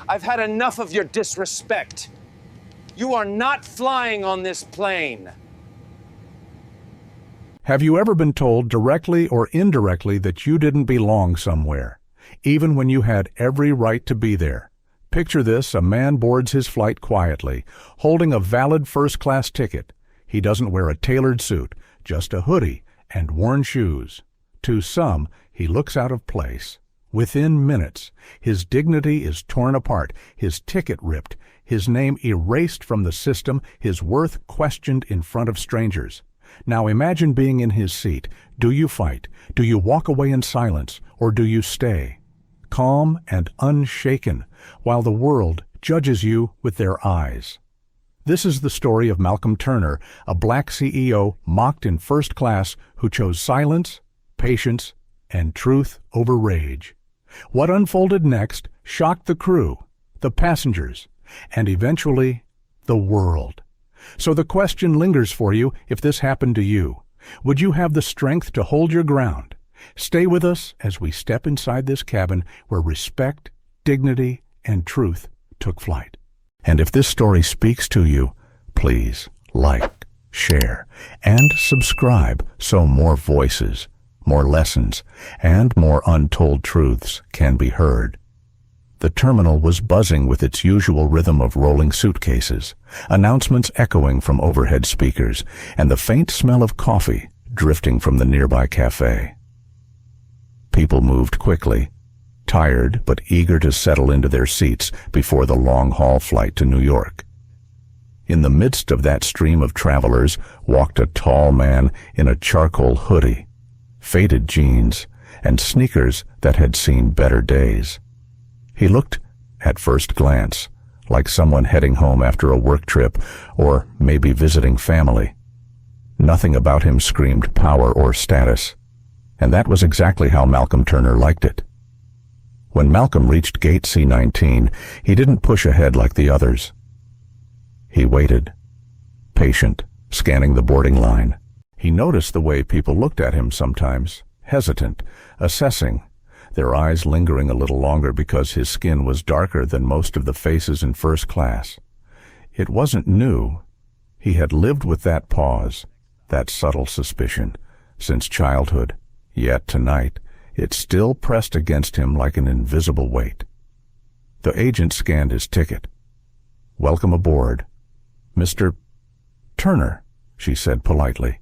I've had enough of your disrespect. You are not flying on this plane. Have you ever been told directly or indirectly that you didn't belong somewhere, even when you had every right to be there? Picture this: a man boards his flight quietly, holding a valid first-class ticket. He doesn't wear a tailored suit, just a hoodie and worn shoes. To some, he looks out of place. Within minutes, his dignity is torn apart, his ticket ripped, his name erased from the system, his worth questioned in front of strangers. Now imagine being in his seat. Do you fight? Do you walk away in silence? Or do you stay? Calm and unshaken, while the world judges you with their eyes. This is the story of Malcolm Turner, a black CEO mocked in first class who chose silence, patience, and truth over rage. What unfolded next shocked the crew, the passengers, and eventually the world. So the question lingers for you: if this happened to you, would you have the strength to hold your ground? Stay with us as we step inside this cabin where respect, dignity, and truth took flight. And if this story speaks to you, please like, share, and subscribe so more voices, more lessons, and more untold truths can be heard. The terminal was buzzing with its usual rhythm of rolling suitcases, announcements echoing from overhead speakers, and the faint smell of coffee drifting from the nearby cafe. People moved quickly, tired but eager to settle into their seats before the long-haul flight to New York. In the midst of that stream of travelers walked a tall man in a charcoal hoodie, faded jeans, and sneakers that had seen better days. He looked, at first glance, like someone heading home after a work trip or maybe visiting family. Nothing about him screamed power or status, and that was exactly how Malcolm Turner liked it. When Malcolm reached gate C-19, he didn't push ahead like the others. He waited, patient, scanning the boarding line. He noticed the way people looked at him sometimes, hesitant, assessing, their eyes lingering a little longer because his skin was darker than most of the faces in first class. It wasn't new. He had lived with that pause, that subtle suspicion, since childhood, yet tonight it still pressed against him like an invisible weight. The agent scanned his ticket. "Welcome aboard, Mr. Turner," she said politely,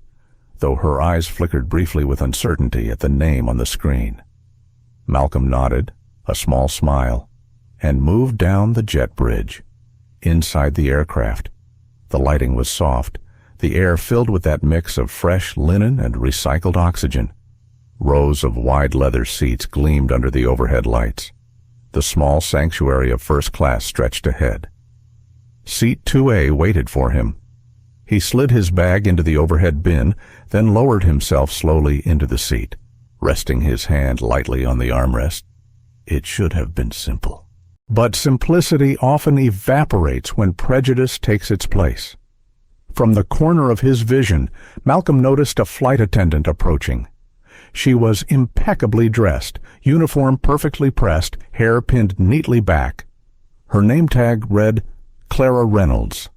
though her eyes flickered briefly with uncertainty at the name on the screen. Malcolm nodded, a small smile, and moved down the jet bridge. Inside the aircraft, the lighting was soft, the air filled with that mix of fresh linen and recycled oxygen. Rows of wide leather seats gleamed under the overhead lights. The small sanctuary of first class stretched ahead. Seat 2A waited for him. He slid his bag into the overhead bin, then lowered himself slowly into the seat, resting his hand lightly on the armrest. It should have been simple. But simplicity often evaporates when prejudice takes its place. From the corner of his vision, Malcolm noticed a flight attendant approaching. She was impeccably dressed, uniform perfectly pressed, hair pinned neatly back. Her name tag read Clara Reynolds.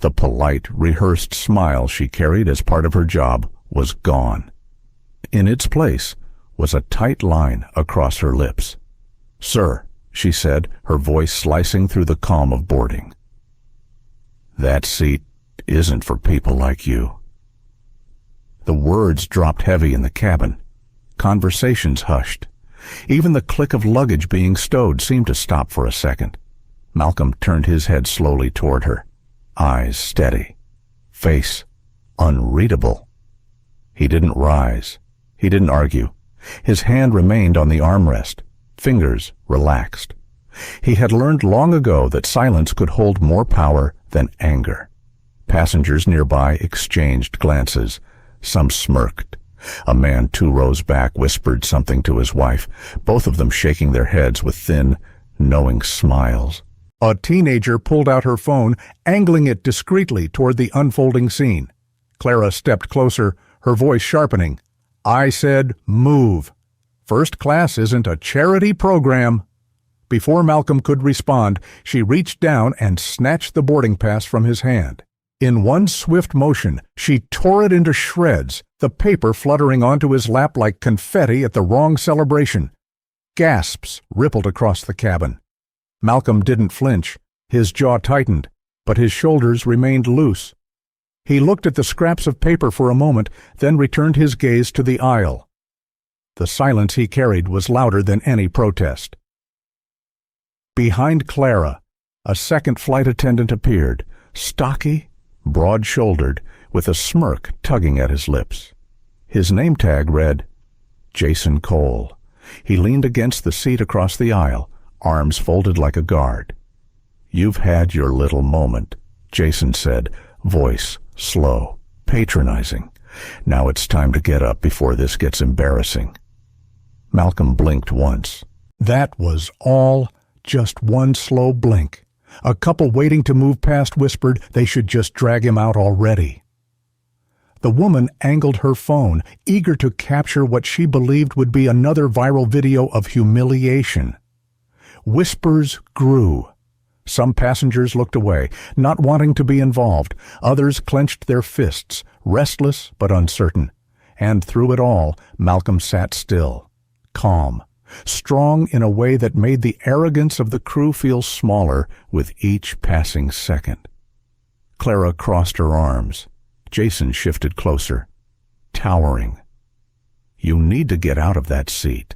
The polite, rehearsed smile she carried as part of her job was gone. In its place was a tight line across her lips. "Sir," she said, her voice slicing through the calm of boarding. "That seat isn't for people like you." The words dropped heavy in the cabin. Conversations hushed. Even the click of luggage being stowed seemed to stop for a second. Malcolm turned his head slowly toward her, eyes steady, face unreadable. He didn't rise. He didn't argue. His hand remained on the armrest, fingers relaxed. He had learned long ago that silence could hold more power than anger. Passengers nearby exchanged glances. Some smirked. A man 2 rows back whispered something to his wife, both of them shaking their heads with thin, knowing smiles. A teenager pulled out her phone, angling it discreetly toward the unfolding scene. Clara stepped closer, her voice sharpening. "I said move. First class isn't a charity program." Before Malcolm could respond, she reached down and snatched the boarding pass from his hand. In one swift motion, she tore it into shreds, the paper fluttering onto his lap like confetti at the wrong celebration. Gasps rippled across the cabin. Malcolm didn't flinch. His jaw tightened, but his shoulders remained loose. He looked at the scraps of paper for a moment, then returned his gaze to the aisle. The silence he carried was louder than any protest. Behind Clara, a second flight attendant appeared, stocky, broad-shouldered, with a smirk tugging at his lips. His name tag read, Jason Cole. He leaned against the seat across the aisle, arms folded like a guard. "You've had your little moment," Jason said, voice slow, patronizing. "Now it's time to get up before this gets embarrassing." Malcolm blinked once. That was all, just one slow blink. A couple waiting to move past whispered they should just drag him out already. The woman angled her phone, eager to capture what she believed would be another viral video of humiliation. Whispers grew. Some passengers looked away, not wanting to be involved. Others clenched their fists, restless but uncertain. And through it all, Malcolm sat still, calm, strong in a way that made the arrogance of the crew feel smaller with each passing second. Clara crossed her arms. Jason shifted closer, towering. "You need to get out of that seat,"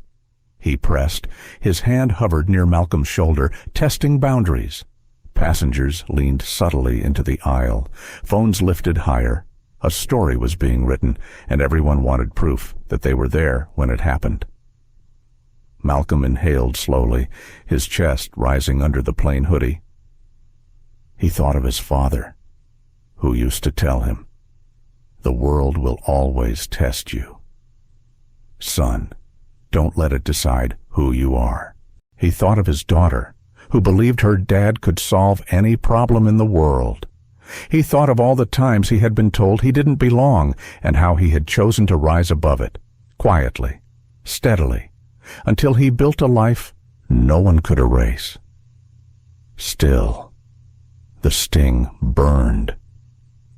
he pressed. His hand hovered near Malcolm's shoulder, testing boundaries. Passengers leaned subtly into the aisle, phones lifted higher. A story was being written, and everyone wanted proof that they were there when it happened. Malcolm inhaled slowly, his chest rising under the plain hoodie. He thought of his father, who used to tell him, "The world will always test you. Son, don't let it decide who you are." He thought of his daughter, who believed her dad could solve any problem in the world. He thought of all the times he had been told he didn't belong and how he had chosen to rise above it, quietly, steadily, until he built a life no one could erase. Still, the sting burned.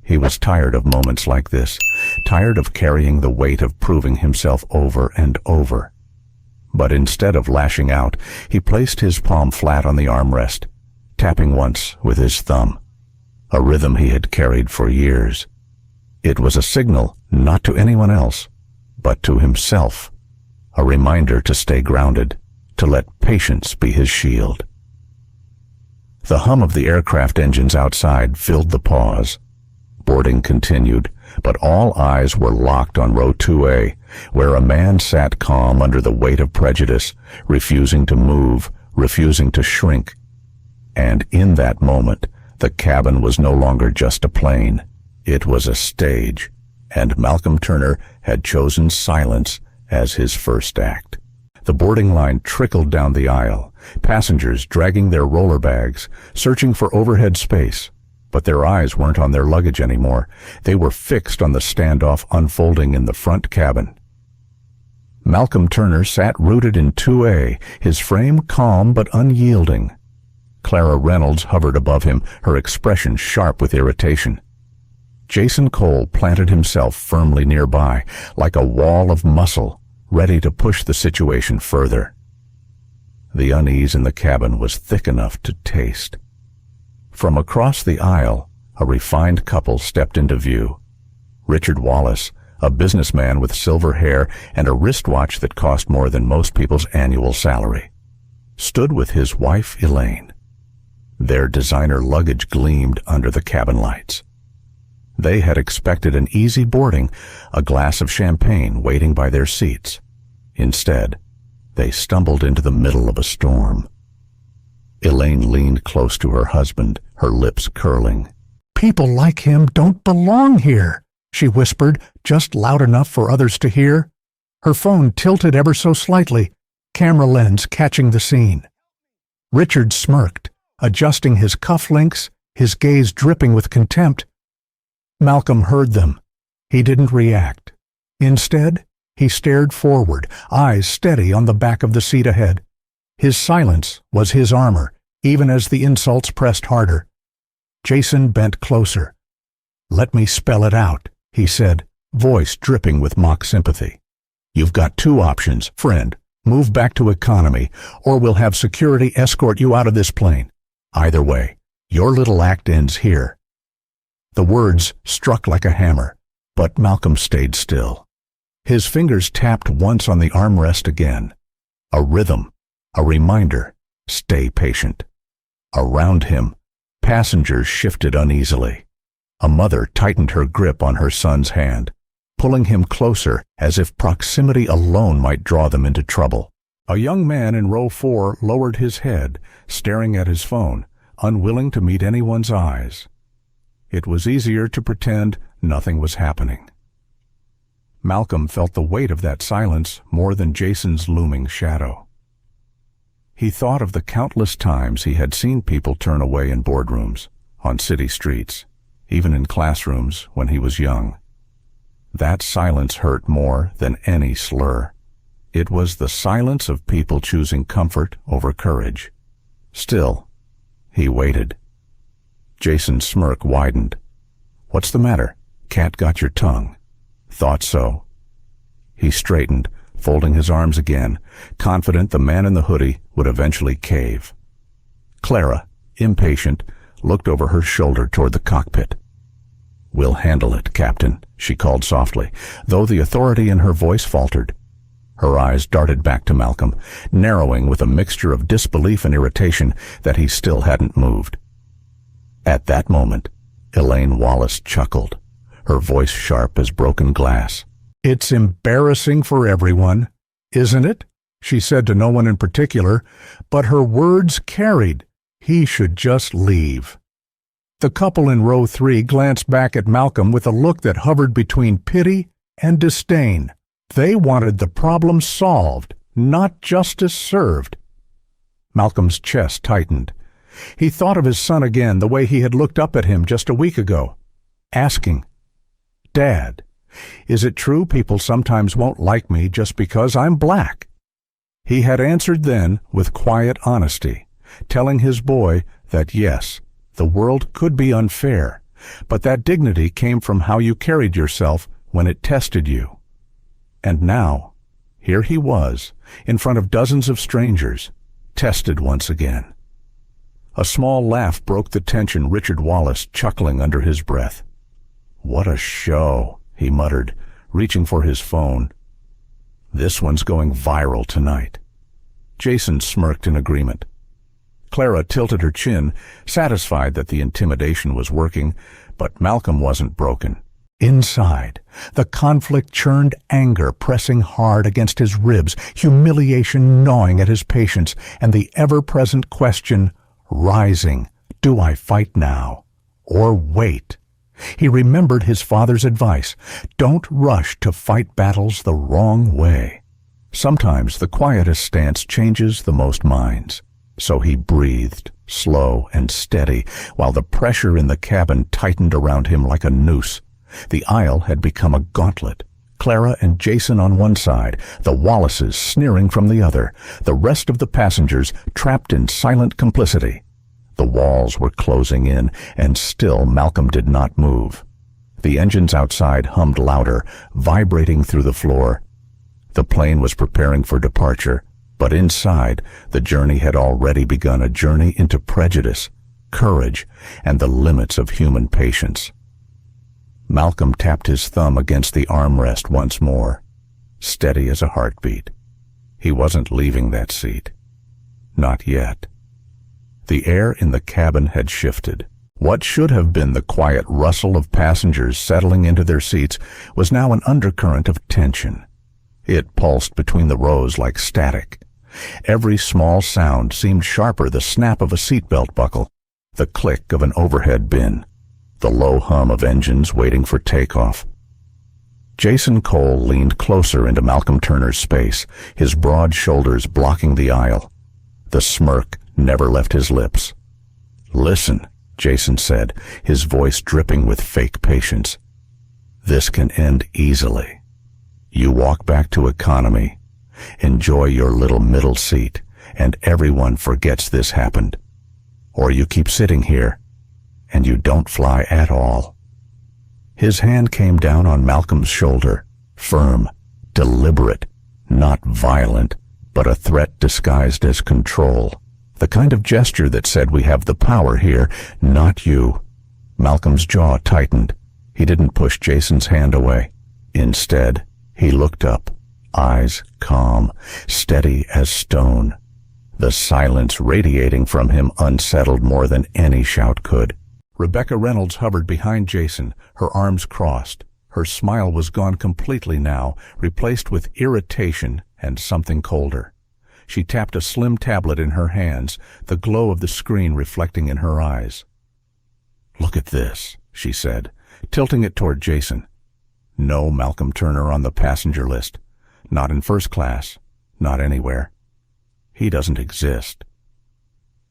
He was tired of moments like this, tired of carrying the weight of proving himself over and over. But instead of lashing out, he placed his palm flat on the armrest, tapping once with his thumb, a rhythm he had carried for years. It was a signal not to anyone else, but to himself, a reminder to stay grounded, to let patience be his shield. The hum of the aircraft engines outside filled the pause. Boarding continued, but all eyes were locked on row 2A, where a man sat calm under the weight of prejudice, refusing to move, refusing to shrink. And in that moment, the cabin was no longer just a plane. It was a stage, and Malcolm Turner had chosen silence as his first act. The boarding line trickled down the aisle, passengers dragging their roller bags, searching for overhead space. But their eyes weren't on their luggage anymore. They were fixed on the standoff unfolding in the front cabin. Malcolm Turner sat rooted in 2A, his frame calm but unyielding. Clara Reynolds hovered above him, her expression sharp with irritation. Jason Cole planted himself firmly nearby, like a wall of muscle, ready to push the situation further. The unease in the cabin was thick enough to taste. From across the aisle, a refined couple stepped into view. Richard Wallace, a businessman with silver hair and a wristwatch that cost more than most people's annual salary, stood with his wife Elaine. Their designer luggage gleamed under the cabin lights. They had expected an easy boarding, a glass of champagne waiting by their seats. Instead, they stumbled into the middle of a storm. Elaine leaned close to her husband, her lips curling. "People like him don't belong here," she whispered, just loud enough for others to hear. Her phone tilted ever so slightly, camera lens catching the scene. Richard smirked, adjusting his cufflinks, his gaze dripping with contempt. Malcolm heard them. He didn't react. Instead, he stared forward, eyes steady on the back of the seat ahead. His silence was his armor, even as the insults pressed harder. Jason bent closer. "Let me spell it out," he said, voice dripping with mock sympathy. "You've got two options, friend. Move back to economy, or we'll have security escort you out of this plane. Either way, your little act ends here." The words struck like a hammer, but Malcolm stayed still. His fingers tapped once on the armrest again. A rhythm, a reminder, stay patient. Around him, passengers shifted uneasily. A mother tightened her grip on her son's hand, pulling him closer as if proximity alone might draw them into trouble. A young man in row 4 lowered his head, staring at his phone, unwilling to meet anyone's eyes. It was easier to pretend nothing was happening. Malcolm felt the weight of that silence more than Jason's looming shadow. He thought of the countless times he had seen people turn away in boardrooms, on city streets, even in classrooms when he was young. That silence hurt more than any slur. It was the silence of people choosing comfort over courage. Still, he waited. Jason's smirk widened. "What's the matter? Cat got your tongue." "Thought so." He straightened, folding his arms again, confident the man in the hoodie would eventually cave. Clara, impatient, looked over her shoulder toward the cockpit. "We'll handle it, Captain," she called softly, though the authority in her voice faltered. Her eyes darted back to Malcolm, narrowing with a mixture of disbelief and irritation that he still hadn't moved. At that moment, Elaine Wallace chuckled, her voice sharp as broken glass. "It's embarrassing for everyone, isn't it?" she said to no one in particular, but her words carried. He should just leave. The couple in row 3 glanced back at Malcolm with a look that hovered between pity and disdain. They wanted the problem solved, not justice served. Malcolm's chest tightened. He thought of his son again, the way he had looked up at him just a week ago, asking, "Dad, is it true people sometimes won't like me just because I'm black?" He had answered then with quiet honesty, telling his boy that yes, the world could be unfair, but that dignity came from how you carried yourself when it tested you. And now, here he was, in front of dozens of strangers, tested once again. A small laugh broke the tension, Richard Wallace chuckling under his breath. "What a show," he muttered, reaching for his phone. "This one's going viral tonight." Jason smirked in agreement. Clara tilted her chin, satisfied that the intimidation was working, but Malcolm wasn't broken. Inside, the conflict churned, anger pressing hard against his ribs, humiliation gnawing at his patience, and the ever-present question rising, do I fight now or wait? He remembered his father's advice, don't rush to fight battles the wrong way. Sometimes the quietest stance changes the most minds. So he breathed, slow and steady, while the pressure in the cabin tightened around him like a noose. The aisle had become a gauntlet. Clara and Jason on one side, the Wallaces sneering from the other, the rest of the passengers trapped in silent complicity. The walls were closing in, and still Malcolm did not move. The engines outside hummed louder, vibrating through the floor. The plane was preparing for departure, but inside, the journey had already begun, a journey into prejudice, courage, and the limits of human patience. Malcolm tapped his thumb against the armrest once more, steady as a heartbeat. He wasn't leaving that seat. Not yet. The air in the cabin had shifted. What should have been the quiet rustle of passengers settling into their seats was now an undercurrent of tension. It pulsed between the rows like static. Every small sound seemed sharper, the snap of a seatbelt buckle, the click of an overhead bin, the low hum of engines waiting for takeoff. Jason Cole leaned closer into Malcolm Turner's space, his broad shoulders blocking the aisle. The smirk never left his lips. "Listen," Jason said, his voice dripping with fake patience. "This can end easily. You walk back to economy, enjoy your little middle seat, and everyone forgets this happened. Or you keep sitting here, and you don't fly at all. His hand came down on Malcolm's shoulder, firm, deliberate, not violent, but a threat disguised as control. The kind of gesture that said, "We have the power here, not you." Malcolm's jaw tightened. He didn't push Jason's hand away. Instead, he looked up, eyes calm, steady as stone. The silence radiating from him unsettled more than any shout could. Rebecca Reynolds hovered behind Jason, her arms crossed. Her smile was gone completely now, replaced with irritation and something colder. She tapped a slim tablet in her hands, the glow of the screen reflecting in her eyes. "Look at this," she said, tilting it toward Jason. No Malcolm Turner on the passenger list. Not in first class. Not anywhere. He doesn't exist.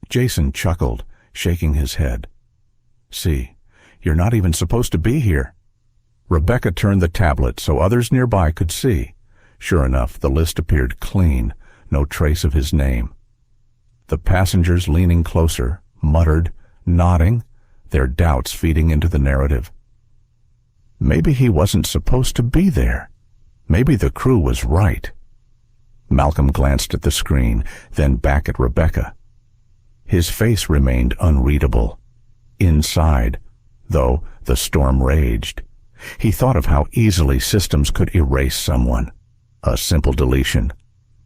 Jason chuckled, shaking his head. "See, you're not even supposed to be here." Rebecca turned the tablet so others nearby could see. Sure enough, the list appeared clean, no trace of his name. The passengers leaning closer, muttered, nodding, their doubts feeding into the narrative. Maybe he wasn't supposed to be there. Maybe the crew was right. Malcolm glanced at the screen, then back at Rebecca. His face remained unreadable. Inside, though, the storm raged. He thought of how easily systems could erase someone. A simple deletion,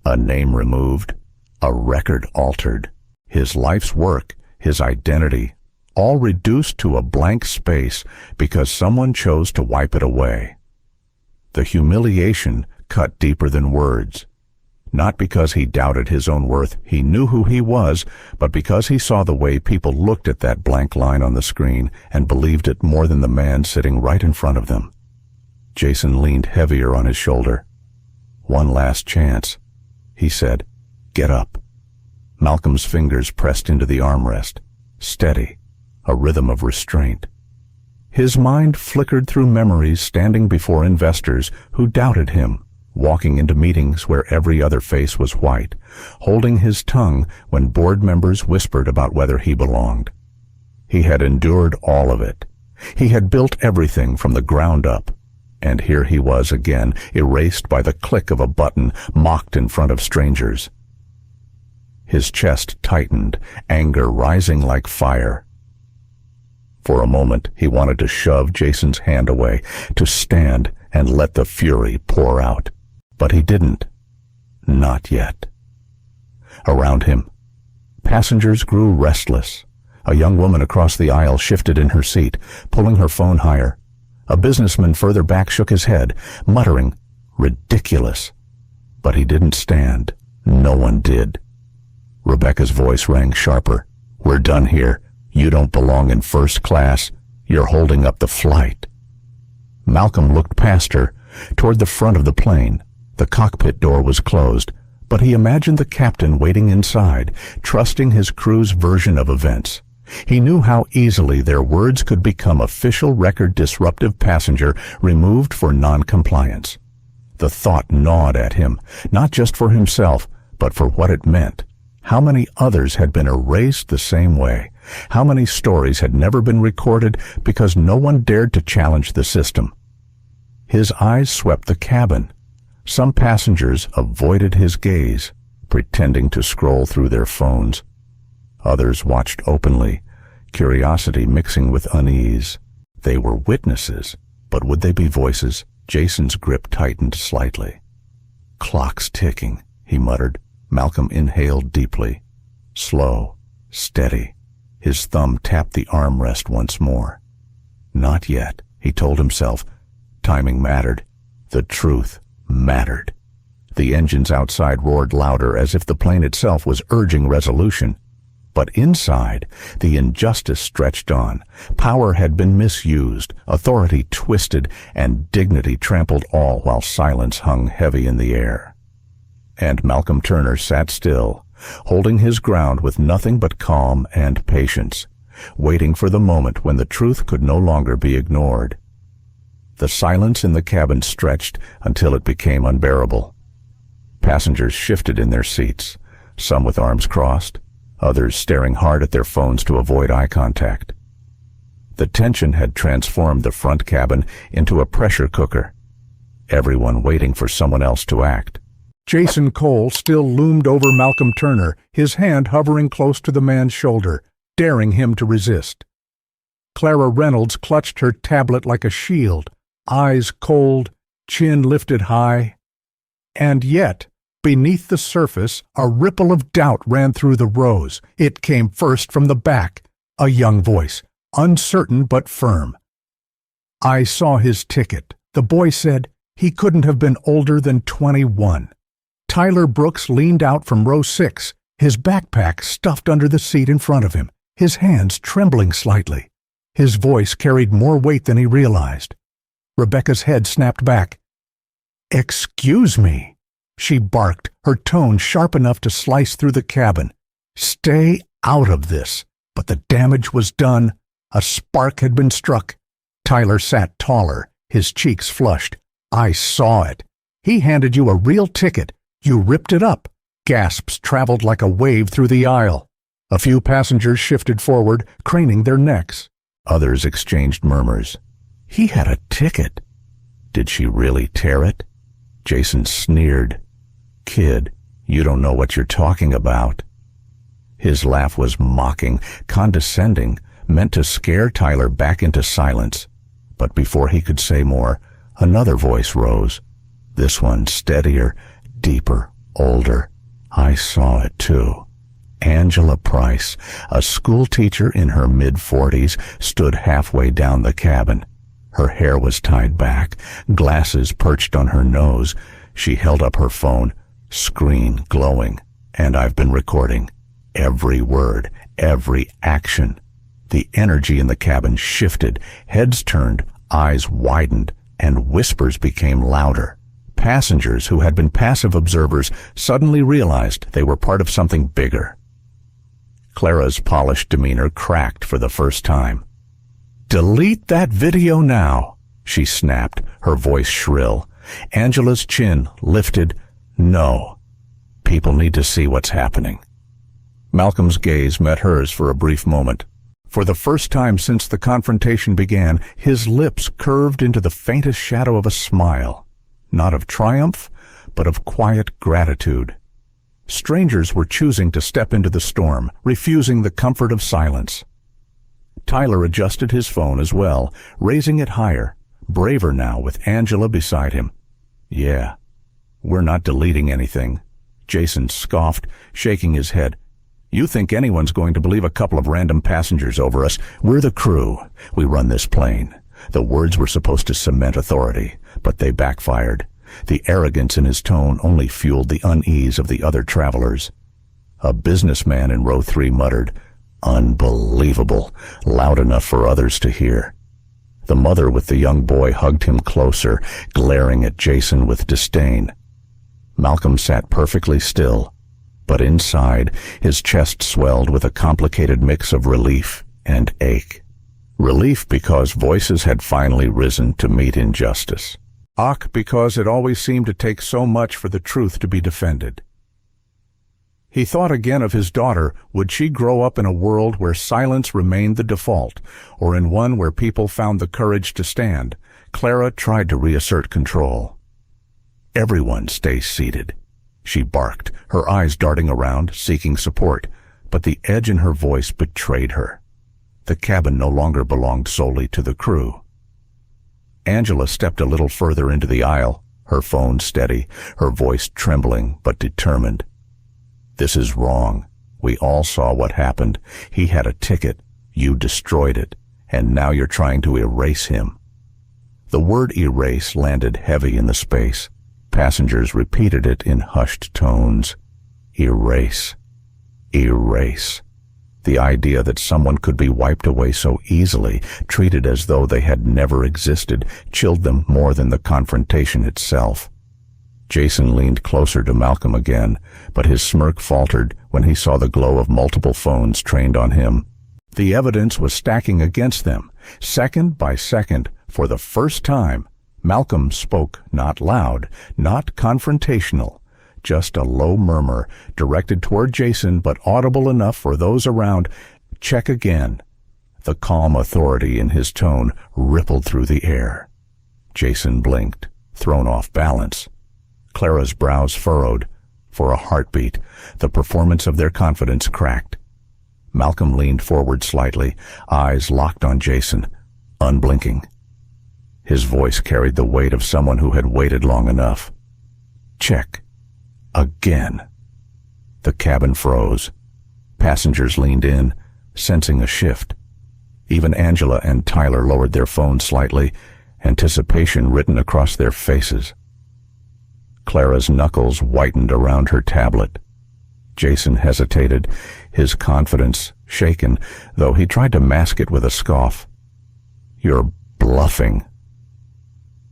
a name removed, a record altered. His life's work, his identity, all reduced to a blank space because someone chose to wipe it away. The humiliation cut deeper than words. Not because he doubted his own worth, he knew who he was, but because he saw the way people looked at that blank line on the screen and believed it more than the man sitting right in front of them. Jason leaned heavier on his shoulder. "One last chance," he said. "Get up." Malcolm's fingers pressed into the armrest. Steady, a rhythm of restraint. His mind flickered through memories standing before investors who doubted him, walking into meetings where every other face was white, holding his tongue when board members whispered about whether he belonged. He had endured all of it. He had built everything from the ground up. And here he was again, erased by the click of a button, mocked in front of strangers. His chest tightened, anger rising like fire. For a moment, he wanted to shove Jason's hand away, to stand and let the fury pour out. But he didn't. Not yet. Around him, passengers grew restless. A young woman across the aisle shifted in her seat, pulling her phone higher. A businessman further back shook his head, muttering, "Ridiculous." But he didn't stand. No one did. Rebecca's voice rang sharper. "We're done here. You don't belong in first class. You're holding up the flight." Malcolm looked past her, toward the front of the plane. The cockpit door was closed, but he imagined the captain waiting inside, trusting his crew's version of events. He knew how easily their words could become official record disruptive passenger removed for non-compliance. The thought gnawed at him, not just for himself, but for what it meant. How many others had been erased the same way? How many stories had never been recorded because no one dared to challenge the system? His eyes swept the cabin. Some passengers avoided his gaze, pretending to scroll through their phones. Others watched openly, curiosity mixing with unease. They were witnesses, but would they be voices? Jason's grip tightened slightly. "Clock's ticking," he muttered. Malcolm inhaled deeply. Slow, steady. His thumb tapped the armrest once more. Not yet, he told himself. Timing mattered. The truth mattered. The engines outside roared louder as if the plane itself was urging resolution. But inside, the injustice stretched on. Power had been misused, authority twisted, and dignity trampled, all while silence hung heavy in the air. And Malcolm Turner sat still, holding his ground with nothing but calm and patience, waiting for the moment when the truth could no longer be ignored. The silence in the cabin stretched until it became unbearable. Passengers shifted in their seats. some with arms crossed, others staring hard at their phones to avoid eye contact. The tension had transformed the front cabin into a pressure cooker, everyone waiting for someone else to act. Jason Cole still loomed over Malcolm Turner, his hand hovering close to the man's shoulder, daring him to resist. Clara Reynolds clutched her tablet like a shield, eyes cold, chin lifted high. And yet, beneath the surface, a ripple of doubt ran through the rows. It came first from the back, a young voice, uncertain but firm. "I saw his ticket." The boy said he couldn't have been older than 21. Tyler Brooks leaned out from row 6, his backpack stuffed under the seat in front of him, his hands trembling slightly. His voice carried more weight than he realized. Rebecca's head snapped back. "Excuse me," she barked, her tone sharp enough to slice through the cabin. "Stay out of this." But the damage was done. A spark had been struck. Tyler sat taller, his cheeks flushed. "I saw it. He handed you a real ticket. You ripped it up." Gasps traveled like a wave through the aisle. A few passengers shifted forward, craning their necks. Others exchanged murmurs. He had a ticket. Did she really tear it? Jason sneered. "Kid, you don't know what you're talking about." His laugh was mocking, condescending, meant to scare Tyler back into silence. But before he could say more, another voice rose. This one steadier, deeper, older. "I saw it too." Angela Price, a school teacher in her mid-40s, stood halfway down the cabin. Her hair was tied back, glasses perched on her nose. She held up her phone, screen glowing. "And I've been recording. Every word, every action." The energy in the cabin shifted, heads turned, eyes widened, and whispers became louder. Passengers who had been passive observers suddenly realized they were part of something bigger. Clara's polished demeanor cracked for the first time. "Delete that video now," she snapped, her voice shrill. Angela's chin lifted. "No. People need to see what's happening." Malcolm's gaze met hers for a brief moment. For the first time since the confrontation began, his lips curved into the faintest shadow of a smile. Not of triumph, but of quiet gratitude. Strangers were choosing to step into the storm, refusing the comfort of silence. Tyler adjusted his phone as well, raising it higher, braver now with Angela beside him. "Yeah, we're not deleting anything," Jason scoffed, shaking his head. "You think anyone's going to believe a couple of random passengers over us? We're the crew. We run this plane." The words were supposed to cement authority, but they backfired. The arrogance in his tone only fueled the unease of the other travelers. A businessman in row 3 muttered, "Unbelievable," loud enough for others to hear. The mother with the young boy hugged him closer, glaring at Jason with disdain. Malcolm sat perfectly still, but inside, his chest swelled with a complicated mix of relief and ache. Relief because voices had finally risen to meet injustice. Ache because it always seemed to take so much for the truth to be defended. He thought again of his daughter. Would she grow up in a world where silence remained the default, or in one where people found the courage to stand? Clara tried to reassert control. "Everyone stay seated," she barked, her eyes darting around, seeking support, but the edge in her voice betrayed her. The cabin no longer belonged solely to the crew. Angela stepped a little further into the aisle, her phone steady, her voice trembling but determined. "This is wrong. We all saw what happened. He had a ticket. You destroyed it. And now you're trying to erase him." The word erase landed heavy in the space. Passengers repeated it in hushed tones. Erase. Erase. The idea that someone could be wiped away so easily, treated as though they had never existed, chilled them more than the confrontation itself. Jason leaned closer to Malcolm again, but his smirk faltered when he saw the glow of multiple phones trained on him. The evidence was stacking against them. Second by second, for the first time, Malcolm spoke not loud, not confrontational, Just a low murmur directed toward Jason, but audible enough for those around. "Check again." The calm authority in his tone rippled through the air. Jason blinked, thrown off balance. Clara's brows furrowed. For a heartbeat, the performance of their confidence cracked. Malcolm leaned forward slightly, eyes locked on Jason, unblinking. His voice carried the weight of someone who had waited long enough. "Check. Again." The cabin froze. Passengers leaned in, sensing a shift. Even Angela and Tyler lowered their phones slightly, anticipation written across their faces. Clara's knuckles whitened around her tablet. Jason hesitated, his confidence shaken, though he tried to mask it with a scoff. "You're bluffing."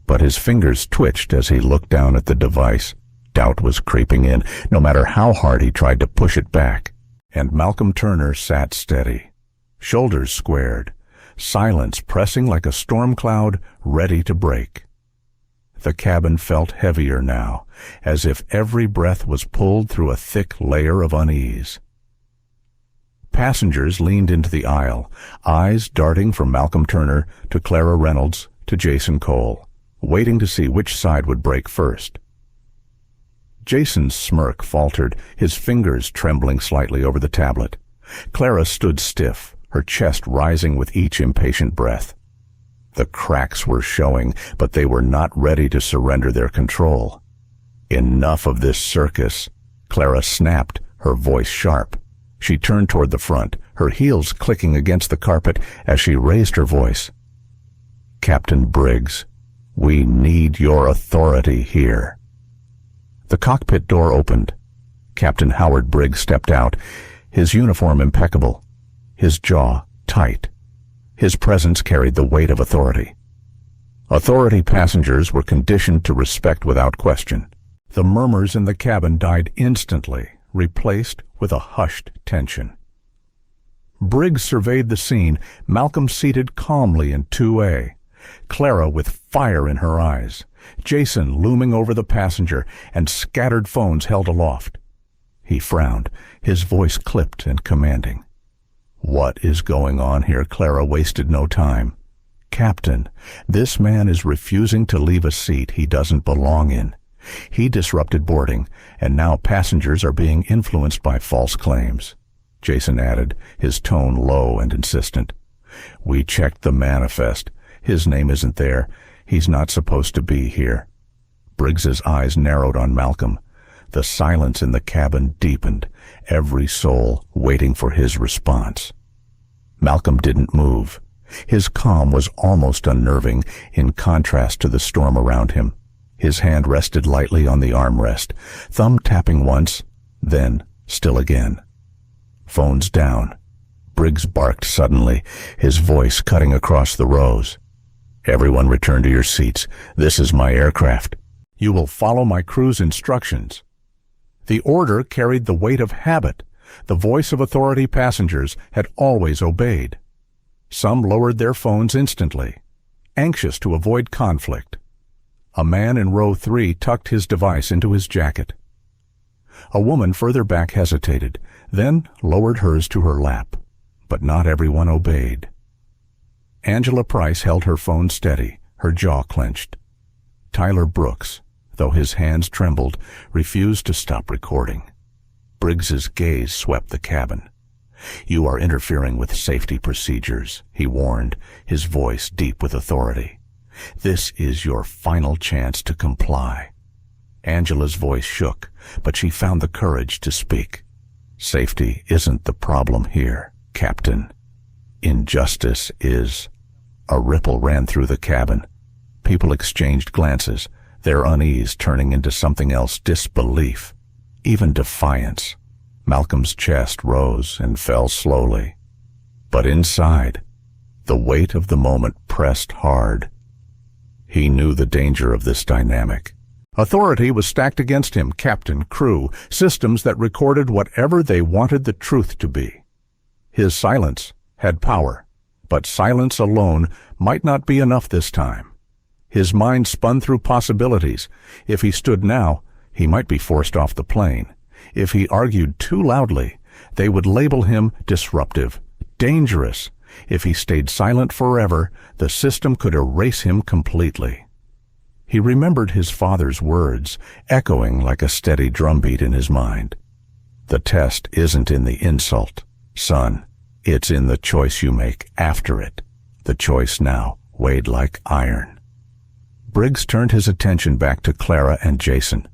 But his fingers twitched as he looked down at the device. Doubt was creeping in, no matter how hard he tried to push it back. And Malcolm Turner sat steady, shoulders squared, silence pressing like a storm cloud ready to break. The cabin felt heavier now, as if every breath was pulled through a thick layer of unease. Passengers leaned into the aisle, eyes darting from Malcolm Turner to Clara Reynolds to Jason Cole, waiting to see which side would break first. Jason's smirk faltered, his fingers trembling slightly over the tablet. Clara stood stiff, her chest rising with each impatient breath. The cracks were showing, but they were not ready to surrender their control. "Enough of this circus," Clara snapped, her voice sharp. She turned toward the front, her heels clicking against the carpet as she raised her voice. "Captain Briggs, we need your authority here." The cockpit door opened. Captain Howard Briggs stepped out, his uniform impeccable, his jaw tight. His presence carried the weight of authority. Authority passengers were conditioned to respect without question. The murmurs in the cabin died instantly, replaced with a hushed tension. Briggs surveyed the scene, Malcolm seated calmly in 2A, Clara with fire in her eyes, Jason looming over the passenger, and scattered phones held aloft. He frowned, his voice clipped and commanding. "What is going on here?" Clara wasted no time. "Captain, this man is refusing to leave a seat he doesn't belong in. He disrupted boarding, and now passengers are being influenced by false claims," Jason added, his tone low and insistent. "We checked the manifest. His name isn't there. He's not supposed to be here." Briggs's eyes narrowed on Malcolm. The silence in the cabin deepened, every soul waiting for his response. Malcolm didn't move. His calm was almost unnerving in contrast to the storm around him. His hand rested lightly on the armrest, thumb tapping once, then still again. Phones down. Briggs barked suddenly, his voice cutting across the rows. "Everyone return to your seats. This is my aircraft. You will follow my crew's instructions." The order carried the weight of habit. The voice of authority passengers had always obeyed. Some lowered their phones instantly, anxious to avoid conflict. A man in row 3 tucked his device into his jacket. A woman further back hesitated, then lowered hers to her lap. But not everyone obeyed. Angela Price held her phone steady, her jaw clenched. Tyler Brooks, though his hands trembled, refused to stop recording. Briggs's gaze swept the cabin. "You are interfering with safety procedures," he warned, his voice deep with authority. "This is your final chance to comply." Angela's voice shook, but she found the courage to speak. "Safety isn't the problem here, Captain. Injustice is." A ripple ran through the cabin. People exchanged glances, their unease turning into something else, disbelief, even defiance. Malcolm's chest rose and fell slowly. But inside, the weight of the moment pressed hard. He knew the danger of this dynamic. Authority was stacked against him, captain, crew, systems that recorded whatever they wanted the truth to be. His silence had power, but silence alone might not be enough this time. His mind spun through possibilities. If he stood now, He might be forced off the plane. If he argued too loudly, they would label him disruptive, dangerous. If he stayed silent forever, the system could erase him completely. He remembered his father's words, echoing like a steady drumbeat in his mind. The test isn't in the insult, son. It's in the choice you make after it. The choice now weighed like iron. Briggs turned his attention back to Clara and Jason.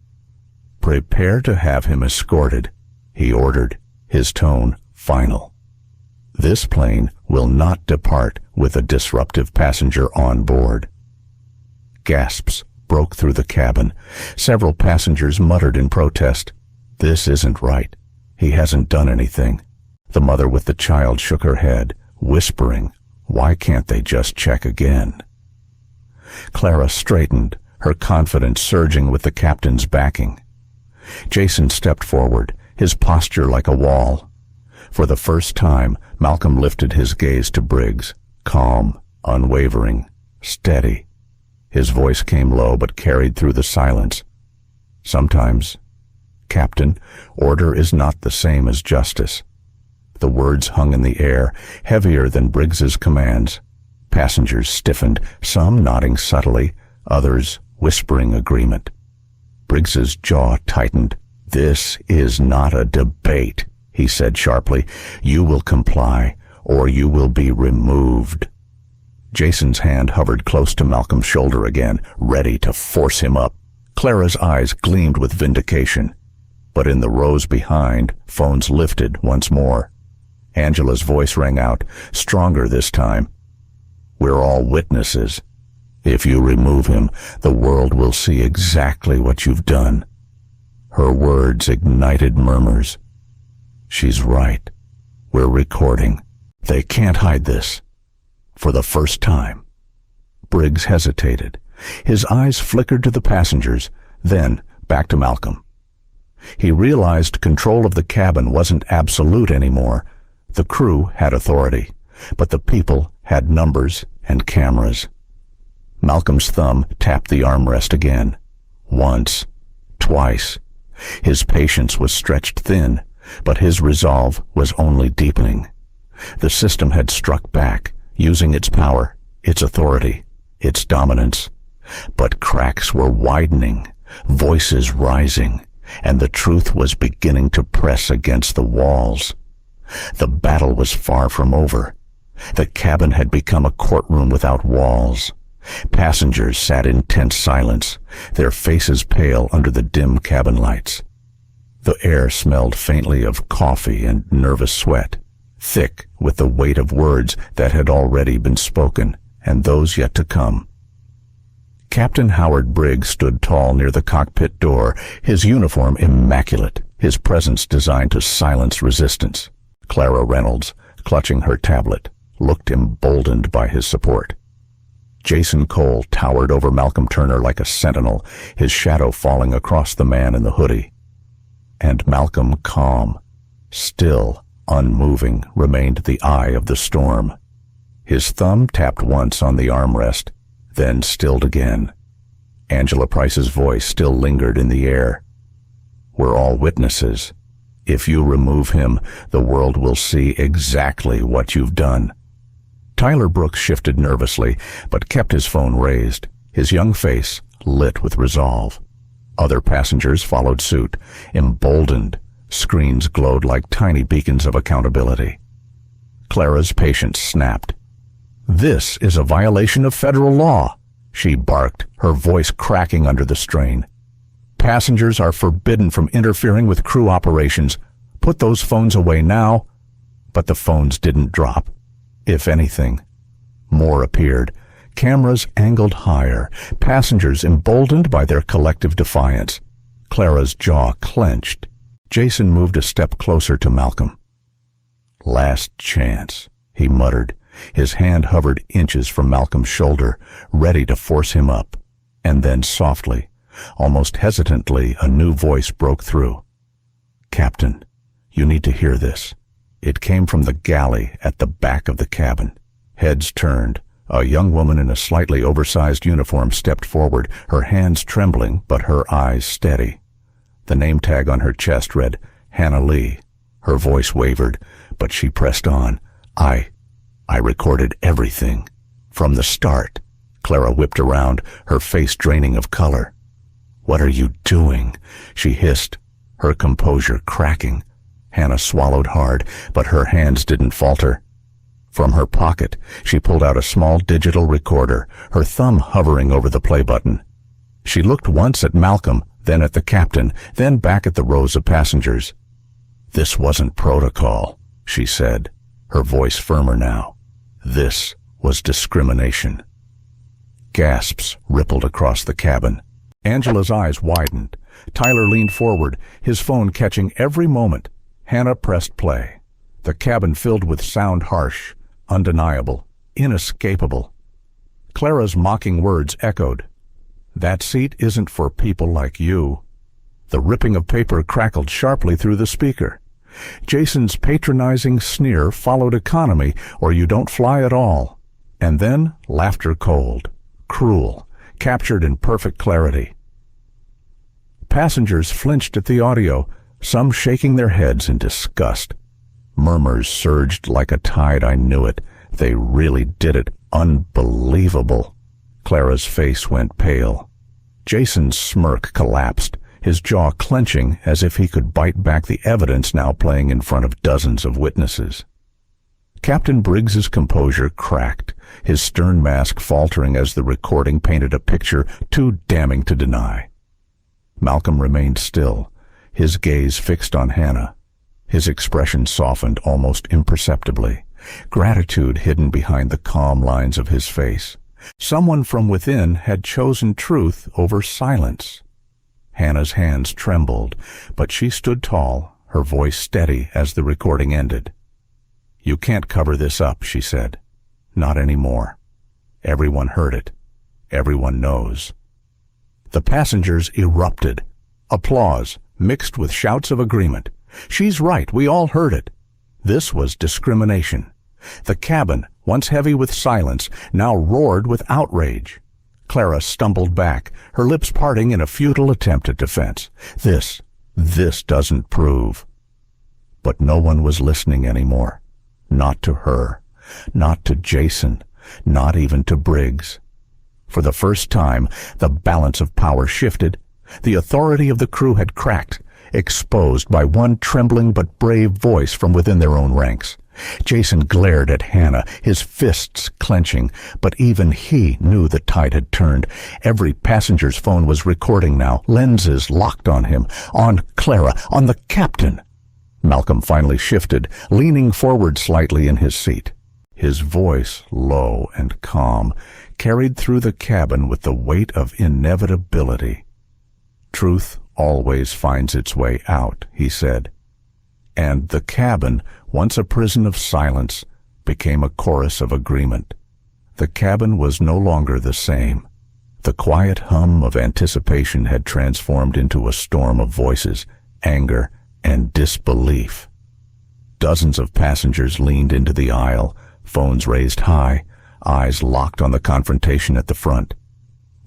"Prepare to have him escorted," he ordered, his tone final. "This plane will not depart with a disruptive passenger on board." Gasps broke through the cabin. Several passengers muttered in protest. "This isn't right. He hasn't done anything." The mother with the child shook her head, whispering, "Why can't they just check again?" Clara straightened, her confidence surging with the captain's backing. Jason stepped forward, his posture like a wall. For the first time, Malcolm lifted his gaze to Briggs, calm, unwavering, steady. His voice came low but carried through the silence. "Sometimes, Captain, order is not the same as justice." The words hung in the air, heavier than Briggs's commands. Passengers stiffened, some nodding subtly, others whispering agreement. Briggs's jaw tightened. "This is not a debate," he said sharply. "You will comply, or you will be removed." Jason's hand hovered close to Malcolm's shoulder again, ready to force him up. Clara's eyes gleamed with vindication. But in the rows behind, phones lifted once more. Angela's voice rang out, stronger this time. "We're all witnesses. If you remove him, the world will see exactly what you've done." Her words ignited murmurs. "She's right. We're recording. They can't hide this." For the first time. Briggs hesitated. His eyes flickered to the passengers, then back to Malcolm. He realized control of the cabin wasn't absolute anymore. The crew had authority, but the people had numbers and cameras. Malcolm's thumb tapped the armrest again. Once, twice. His patience was stretched thin, but his resolve was only deepening. The system had struck back, using its power, its authority, its dominance. But cracks were widening, voices rising, and the truth was beginning to press against the walls. The battle was far from over. The cabin had become a courtroom without walls. Passengers sat in tense silence, their faces pale under the dim cabin lights. The air smelled faintly of coffee and nervous sweat, thick with the weight of words that had already been spoken and those yet to come. Captain Howard Briggs stood tall near the cockpit door, his uniform immaculate, his presence designed to silence resistance. Clara Reynolds, clutching her tablet, looked emboldened by his support. Jason Cole towered over Malcolm Turner like a sentinel, his shadow falling across the man in the hoodie. And Malcolm, calm, still, unmoving, remained the eye of the storm. His thumb tapped once on the armrest, then stilled again. Angela Price's voice still lingered in the air. "We're all witnesses. If you remove him, the world will see exactly what you've done." Tyler Brooks shifted nervously, but kept his phone raised, his young face lit with resolve. Other passengers followed suit, emboldened. Screens glowed like tiny beacons of accountability. Clara's patience snapped. "This is a violation of federal law," she barked, her voice cracking under the strain. "Passengers are forbidden from interfering with crew operations. Put those phones away now." But the phones didn't drop. If anything, more appeared. Cameras angled higher, passengers emboldened by their collective defiance. Clara's jaw clenched. Jason moved a step closer to Malcolm. "Last chance," he muttered. His hand hovered inches from Malcolm's shoulder, ready to force him up. And then softly, almost hesitantly, a new voice broke through. "Captain, you need to hear this." It came from the galley at the back of the cabin. Heads turned. A young woman in a slightly oversized uniform stepped forward, her hands trembling but her eyes steady. The name tag on her chest read Hannah Lee. Her voice wavered, but she pressed on. I recorded everything. From the start. Clara whipped around, her face draining of color. What are you doing? She hissed, her composure cracking. Hannah swallowed hard, but her hands didn't falter. From her pocket, she pulled out a small digital recorder, her thumb hovering over the play button. She looked once at Malcolm, then at the captain, then back at the rows of passengers. This wasn't protocol, she said, her voice firmer now. This was discrimination. Gasps rippled across the cabin. Angela's eyes widened. Tyler leaned forward, his phone catching every moment. Hannah pressed play. The cabin filled with sound harsh, undeniable, inescapable. Clara's mocking words echoed. That seat isn't for people like you. The ripping of paper crackled sharply through the speaker. Jason's patronizing sneer followed economy, or you don't fly at all. And then laughter cold, cruel, captured in perfect clarity. Passengers flinched at the audio, some shaking their heads in disgust. Murmurs surged like a tide. I knew it. They really did it. Unbelievable. Clara's face went pale. Jason's smirk collapsed, his jaw clenching as if he could bite back the evidence now playing in front of dozens of witnesses. Captain Briggs's composure cracked, his stern mask faltering as the recording painted a picture too damning to deny. Malcolm remained still, his gaze fixed on Hannah. His expression softened almost imperceptibly, gratitude hidden behind the calm lines of his face. Someone from within had chosen truth over silence. Hannah's hands trembled, but she stood tall, her voice steady as the recording ended. You can't cover this up, she said. Not anymore. Everyone heard it. Everyone knows. The passengers erupted. Applause, mixed with shouts of agreement. She's right, we all heard it. This was discrimination. The cabin, once heavy with silence, now roared with outrage. Clara stumbled back, her lips parting in a futile attempt at defense. This doesn't prove. But no one was listening anymore. Not to her. Not to Jason. Not even to Briggs. For the first time, the balance of power shifted. The authority of the crew had cracked, exposed by one trembling but brave voice from within their own ranks. Jason glared at Hannah, his fists clenching, but even he knew the tide had turned. Every passenger's phone was recording now, lenses locked on him, on Clara, on the captain. Malcolm finally shifted, leaning forward slightly in his seat. His voice, low and calm, carried through the cabin with the weight of inevitability. Truth always finds its way out, he said. And the cabin, once a prison of silence, became a chorus of agreement. The cabin was no longer the same. The quiet hum of anticipation had transformed into a storm of voices, anger, and disbelief. Dozens of passengers leaned into the aisle, phones raised high, eyes locked on the confrontation at the front.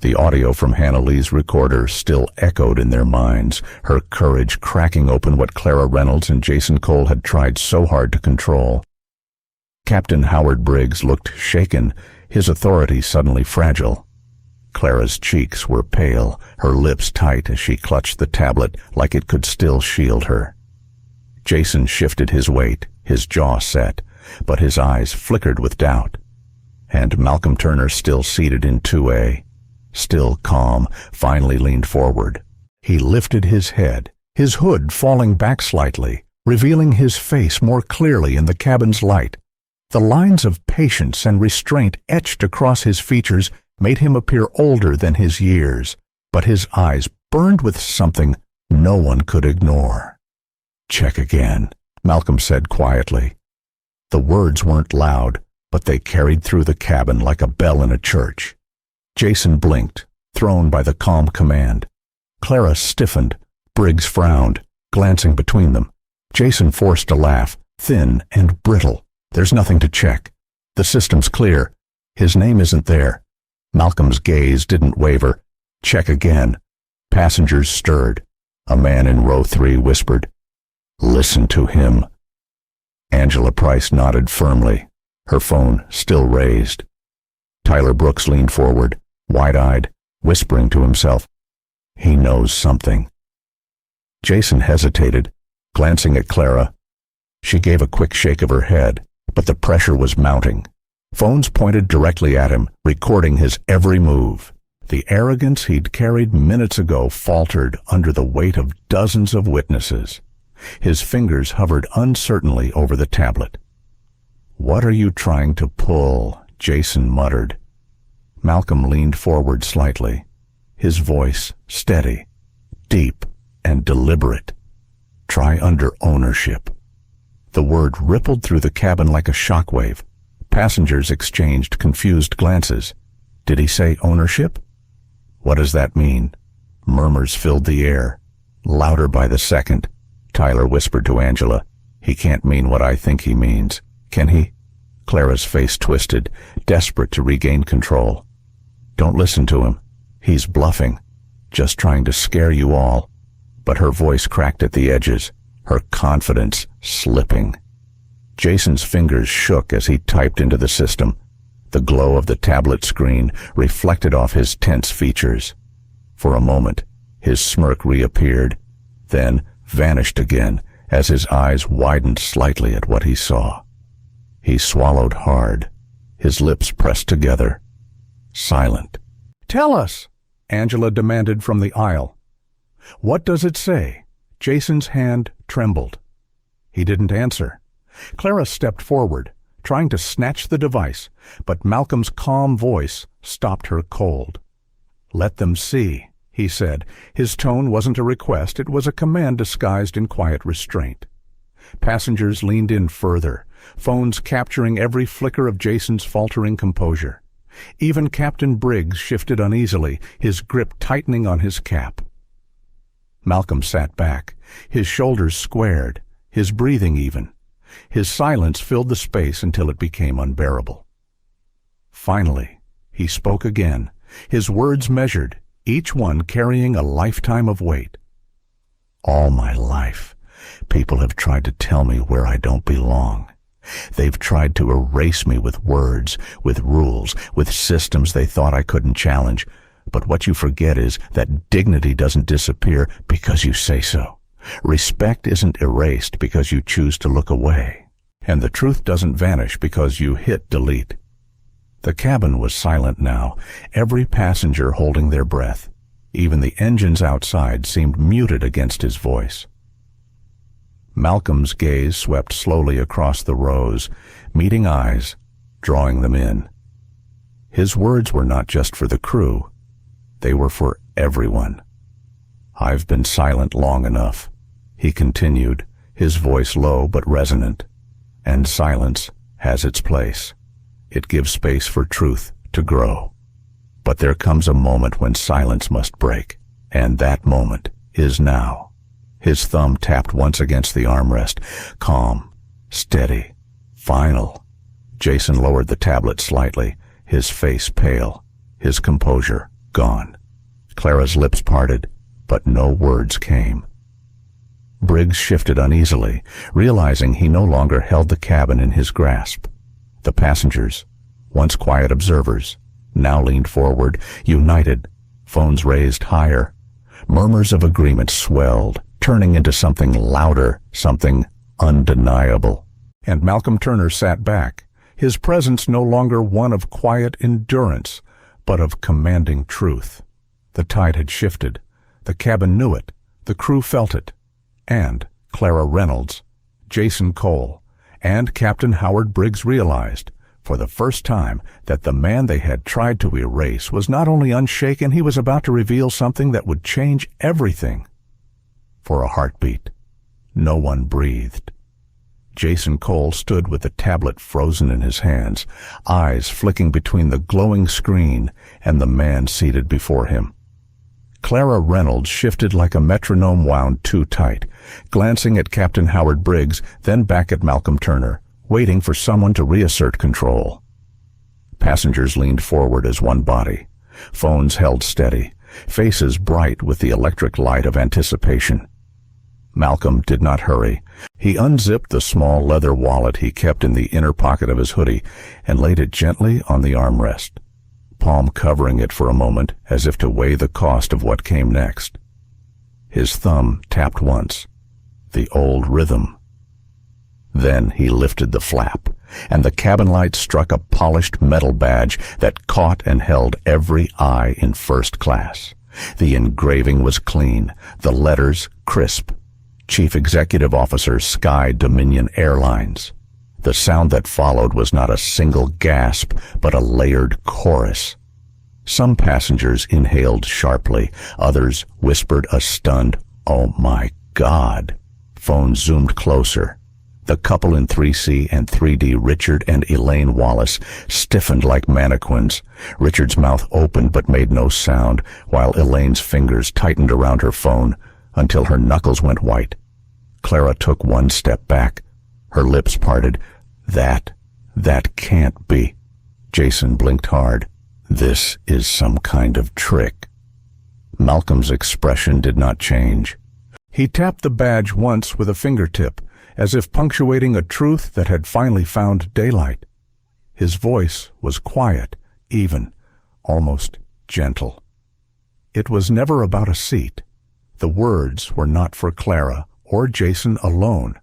The audio from Hannah Lee's recorder still echoed in their minds, her courage cracking open what Clara Reynolds and Jason Cole had tried so hard to control. Captain Howard Briggs looked shaken, his authority suddenly fragile. Clara's cheeks were pale, her lips tight as she clutched the tablet like it could still shield her. Jason shifted his weight, his jaw set, but his eyes flickered with doubt. And Malcolm Turner, still seated in 2A, still calm, finally leaned forward. He lifted his head, his hood falling back slightly, revealing his face more clearly in the cabin's light. The lines of patience and restraint etched across his features made him appear older than his years, but his eyes burned with something no one could ignore. Check again, Malcolm said quietly. The words weren't loud, but they carried through the cabin like a bell in a church. Jason blinked, thrown by the calm command. Clara stiffened. Briggs frowned, glancing between them. Jason forced a laugh, thin and brittle. There's nothing to check. The system's clear. His name isn't there. Malcolm's gaze didn't waver. Check again. Passengers stirred. A man in row 3 whispered, "Listen to him." Angela Price nodded firmly, her phone still raised. Tyler Brooks leaned forward, wide-eyed, whispering to himself, "He knows something." Jason hesitated, glancing at Clara. She gave a quick shake of her head, but the pressure was mounting. Phones pointed directly at him, recording his every move. The arrogance he'd carried minutes ago faltered under the weight of dozens of witnesses. His fingers hovered uncertainly over the tablet. "What are you trying to pull?" Jason muttered. Malcolm leaned forward slightly, his voice steady, deep, and deliberate. "Try under ownership." The word rippled through the cabin like a shockwave. Passengers exchanged confused glances. Did he say ownership? What does that mean? Murmurs filled the air, louder by the second. Tyler whispered to Angela, "He can't mean what I think he means, can he?" Clara's face twisted, desperate to regain control. "Don't listen to him. He's bluffing, just trying to scare you all." But her voice cracked at the edges, her confidence slipping. Jason's fingers shook as he typed into the system. The glow of the tablet screen reflected off his tense features. For a moment, his smirk reappeared, then vanished again as his eyes widened slightly at what he saw. He swallowed hard, his lips pressed together, silent. "Tell us," Angela demanded from the aisle. "What does it say?" Jason's hand trembled. He didn't answer. Clara stepped forward, trying to snatch the device, but Malcolm's calm voice stopped her cold. "Let them see," he said. His tone wasn't a request, it was a command disguised in quiet restraint. Passengers leaned in further, phones capturing every flicker of Jason's faltering composure. Even Captain Briggs shifted uneasily, his grip tightening on his cap. Malcolm sat back, his shoulders squared, his breathing even. His silence filled the space until it became unbearable. Finally, he spoke again, his words measured, each one carrying a lifetime of weight. "All my life, people have tried to tell me where I don't belong. They've tried to erase me with words, with rules, with systems they thought I couldn't challenge. But what you forget is that dignity doesn't disappear because you say so. Respect isn't erased because you choose to look away. And the truth doesn't vanish because you hit delete." The cabin was silent now, every passenger holding their breath. Even the engines outside seemed muted against his voice. Malcolm's gaze swept slowly across the rows, meeting eyes, drawing them in. His words were not just for the crew. They were for everyone. "I've been silent long enough," he continued, his voice low but resonant. "And silence has its place. It gives space for truth to grow. But there comes a moment when silence must break, and that moment is now." His thumb tapped once against the armrest. Calm, steady, final. Jason lowered the tablet slightly, his face pale, his composure gone. Clara's lips parted, but no words came. Briggs shifted uneasily, realizing he no longer held the cabin in his grasp. The passengers, once quiet observers, now leaned forward, united, phones raised higher. Murmurs of agreement swelled, turning into something louder, something undeniable. And Malcolm Turner sat back, his presence no longer one of quiet endurance, but of commanding truth. The tide had shifted. The cabin knew it. The crew felt it. And Clara Reynolds, Jason Cole, and Captain Howard Briggs realized, for the first time, that the man they had tried to erase was not only unshaken, he was about to reveal something that would change everything. For a heartbeat, no one breathed. Jason Cole stood with the tablet frozen in his hands, eyes flicking between the glowing screen and the man seated before him. Clara Reynolds shifted like a metronome wound too tight, glancing at Captain Howard Briggs, then back at Malcolm Turner, waiting for someone to reassert control. Passengers leaned forward as one body. Phones held steady. faces bright with the electric light of anticipation. Malcolm did not hurry. He unzipped the small leather wallet he kept in the inner pocket of his hoodie and laid it gently on the armrest, palm covering it for a moment as if to weigh the cost of what came next. His thumb tapped once, the old rhythm. Then he lifted the flap, and the cabin light struck a polished metal badge that caught and held every eye in first class. The engraving was clean, the letters crisp. Chief Executive Officer, Sky Dominion Airlines. The sound that followed was not a single gasp, but a layered chorus. Some passengers inhaled sharply, others whispered a stunned, "Oh my God." Phone zoomed closer. The couple in 3C and 3D, Richard and Elaine Wallace, stiffened like mannequins. Richard's mouth opened but made no sound, while Elaine's fingers tightened around her phone until her knuckles went white. Clara took one step back. Her lips parted. That can't be. Jason blinked hard. This is some kind of trick. Malcolm's expression did not change. He tapped the badge once with a fingertip, as if punctuating a truth that had finally found daylight. His voice was quiet, even, almost gentle. It was never about a seat. The words were not for Clara or Jason alone.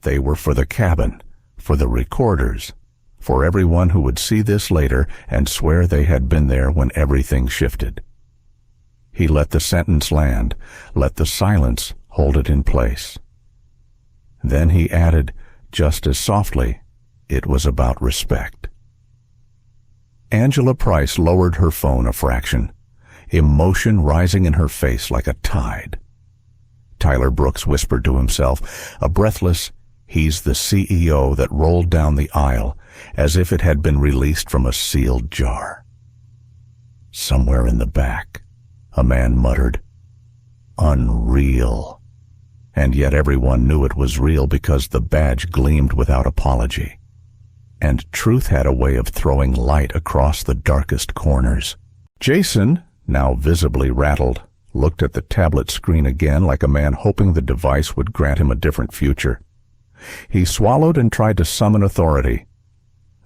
They were for the cabin, for the recorders, for everyone who would see this later and swear they had been there when everything shifted. He let the sentence land, let the silence hold it in place. Then he added, just as softly, it was about respect. Angela Price lowered her phone a fraction, emotion rising in her face like a tide. Tyler Brooks whispered to himself, a breathless, "He's the CEO," that rolled down the aisle as if it had been released from a sealed jar. Somewhere in the back, a man muttered, "Unreal." And yet everyone knew it was real because the badge gleamed without apology. And truth had a way of throwing light across the darkest corners. Jason, now visibly rattled, looked at the tablet screen again like a man hoping the device would grant him a different future. He swallowed and tried to summon authority.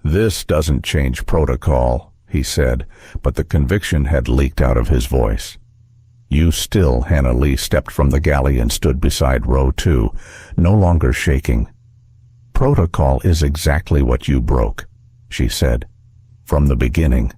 "This doesn't change protocol," he said, but the conviction had leaked out of his voice. "You still," Hannah Lee stepped from the galley and stood beside row 2, no longer shaking. "Protocol is exactly what you broke," she said, "from the beginning."